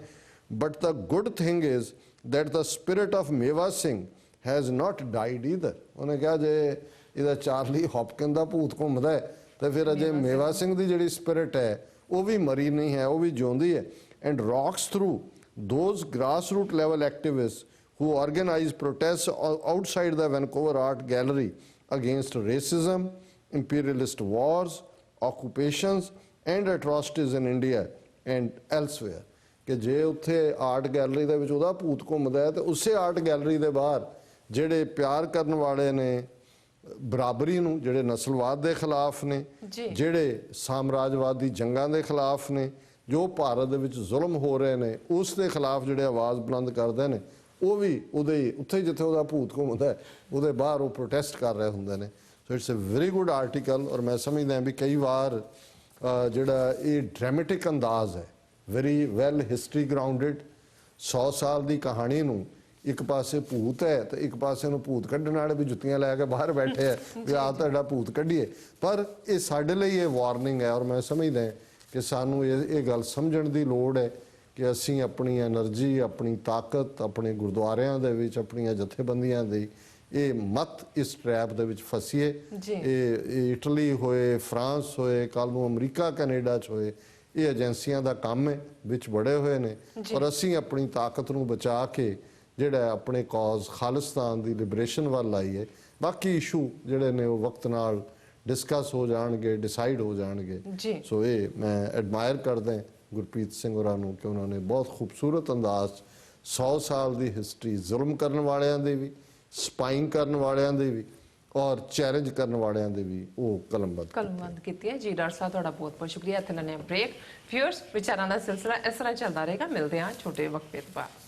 But the good thing is that the spirit of Mewa Singh has not died either. ਉਹਨੇ ਕਿਹਾ ਜੇ ਇਹਦਾ ਚਾਰਲੀ ਹੌਪਕਿਨ ਦਾ ਭੂਤ ਘੁੰਮਦਾ ਹੈ ਤੇ ਫਿਰ ਅਜੇ ਮੇਵਾ ਸਿੰਘ ਦੀ ਜਿਹੜੀ ਸਪਿਰਿਟ ਹੈ ਉਹ ਵੀ ਮਰੀ ਨਹੀਂ ਹੈ, ਉਹ ਵੀ ਜਿਉਂਦੀ ਹੈ। And rocks through those grass root level activist who organize protests outside the Vancouver Art Gallery against racism, imperialist wars, occupations and atrocities in India and elsewhere. ਕਿ ਜੇ ਉੱਥੇ ਆਰਟ ਗੈਲਰੀ ਦੇ ਵਿੱਚ ਉਹਦਾ ਭੂਤ ਘੁੰਮਦਾ ਹੈ ਤੇ ਉਸੇ ਆਰਟ ਗੈਲਰੀ ਦੇ ਬਾਹਰ ਜਿਹੜੇ ਪਿਆਰ ਕਰਨ ਵਾਲੇ ਨੇ ਬਰਾਬਰੀ ਨੂੰ, ਜਿਹੜੇ ਨਸਲਵਾਦ ਦੇ ਖਿਲਾਫ ਨੇ, ਜਿਹੜੇ ਸਾਮਰਾਜਵਾਦ ਦੀ ਜੰਗਾਂ ਦੇ ਖਿਲਾਫ ਨੇ, ਜੋ ਭਾਰਤ ਦੇ ਵਿੱਚ ਜ਼ੁਲਮ ਹੋ ਰਹੇ ਨੇ ਉਸ ਦੇ ਖਿਲਾਫ ਜਿਹੜੇ ਆਵਾਜ਼ ਬੁਲੰਦ ਕਰਦੇ ਨੇ, ਉਹ ਵੀ ਉਹਦੇ ਉੱਥੇ ਜਿੱਥੇ ਉਹਦਾ ਭੂਤ ਘੁੰਮਦਾ ਉਹਦੇ ਬਾਹਰ ਉਹ ਪ੍ਰੋਟੈਸਟ ਕਰ ਰਹੇ ਹੁੰਦੇ ਨੇ। So it's a very good article. ਔਰ ਮੈਂ ਸਮਝਦਾ ਵੀ ਕਈ ਵਾਰ ਜਿਹੜਾ ਇਹ ਡਰਾਮੈਟਿਕ ਅੰਦਾਜ਼ ਹੈ, ਵੈਰੀ ਵੈਲ ਹਿਸਟਰੀ ਗਰਾਊਂਡਡ, 100 ਸਾਲ ਦੀ ਕਹਾਣੀ ਨੂੰ ਇੱਕ ਪਾਸੇ ਭੂਤ ਹੈ ਤੇ ਇੱਕ ਪਾਸੇ ਨੂੰ ਭੂਤ ਕੱਢਣ ਵਾਲੇ ਵੀ ਜੁੱਤੀਆਂ ਲੈ ਕੇ ਬਾਹਰ ਬੈਠੇ ਹੈ ਵੀ ਆਹ ਤੁਹਾਡਾ ਭੂਤ ਕੱਢੀਏ। ਪਰ ਇਹ ਸਾਡੇ ਲਈ ਇਹ ਵਾਰਨਿੰਗ ਹੈ, ਔਰ ਮੈਂ ਸਮਝਦਾ ਕਿ ਸਾਨੂੰ ਇਹ ਗੱਲ ਸਮਝਣ ਦੀ ਲੋੜ ਹੈ ਕਿ ਅਸੀਂ ਆਪਣੀ એનર્ਜੀ, ਆਪਣੀ ਤਾਕਤ ਆਪਣੇ ਗੁਰਦੁਆਰਿਆਂ ਦੇ ਵਿੱਚ, ਆਪਣੀਆਂ ਜਥੇਬੰਦੀਆਂ ਦੀ ਇਹ ਮਤ ਇਸ ਟਰੈਪ ਦੇ ਵਿੱਚ ਫਸੀਏ। ਇਹ ਇਟਲੀ ਹੋਏ, ਫਰਾਂਸ ਹੋਏ, ਕੱਲ੍ਹ ਨੂੰ ਅਮਰੀਕਾ ਕੈਨੇਡਾ 'ਚ ਹੋਏ, ਇਹ ਏਜੰਸੀਆਂ ਦਾ ਕੰਮ ਹੈ, ਵਿੱਚ ਬੜੇ ਹੋਏ ਨੇ। ਔਰ ਅਸੀਂ ਆਪਣੀ ਤਾਕਤ ਨੂੰ ਬਚਾ ਕੇ ਜਿਹੜਾ ਆਪਣੇ ਕੌਜ਼ ਖਾਲਿਸਤਾਨ ਦੀ ਲਿਬਰੇਸ਼ਨ ਵੱਲ ਆਈਏ। ਬਾਕੀ ਇਸ਼ੂ ਜਿਹੜੇ ਨੇ ਉਹ ਵਕਤ ਨਾਲ ਡਿਸਕਸ ਹੋ ਜਾਣਗੇ, ਡਿਸਾਈਡ ਹੋ ਜਾਣਗੇ। ਸੋ ਇਹ ਮੈਂ ਐਡਮਾਇਰ ਕਰਦਾ ਗੁਰਪ੍ਰੀਤ ਸਿੰਘ ਹੋਰਾਂ ਨੂੰ ਕਿ ਉਹਨਾਂ ਨੇ ਬਹੁਤ ਖੂਬਸੂਰਤ ਅੰਦਾਜ਼ 100 ਸਾਲ ਦੀ ਹਿਸਟਰੀ, ਜ਼ੁਲਮ ਕਰਨ ਵਾਲਿਆਂ ਦੇ ਵੀ, ਸਪਾਈਂਗ ਕਰਨ ਵਾਲਿਆਂ ਦੇ ਵੀ ਔਰ ਚੈਲੰਜ ਕਰਨ ਵਾਲਿਆਂ ਦੇ ਵੀ ਉਹ ਕਲਮਬੰਦ ਕੀਤੀ ਹੈ। ਜੀ ਡਾਕਟਰ ਸਾਹਿਬ ਤੁਹਾਡਾ ਬਹੁਤ ਬਹੁਤ ਸ਼ੁਕਰੀਆ। ਇੱਥੇ ਲੈਣੇ ਬ੍ਰੇਕ। ਵਿਊਅਰਸ, ਵਿਚਾਰਾਂ ਦਾ ਸਿਲਸਿਲਾ ਇਸ ਤਰ੍ਹਾਂ ਚੱਲਦਾ ਰਹੇਗਾ। ਮਿਲਦੇ ਹਾਂ ਛੋਟੇ ਵਕਫੇ ਤੋਂ ਬਾਅਦ।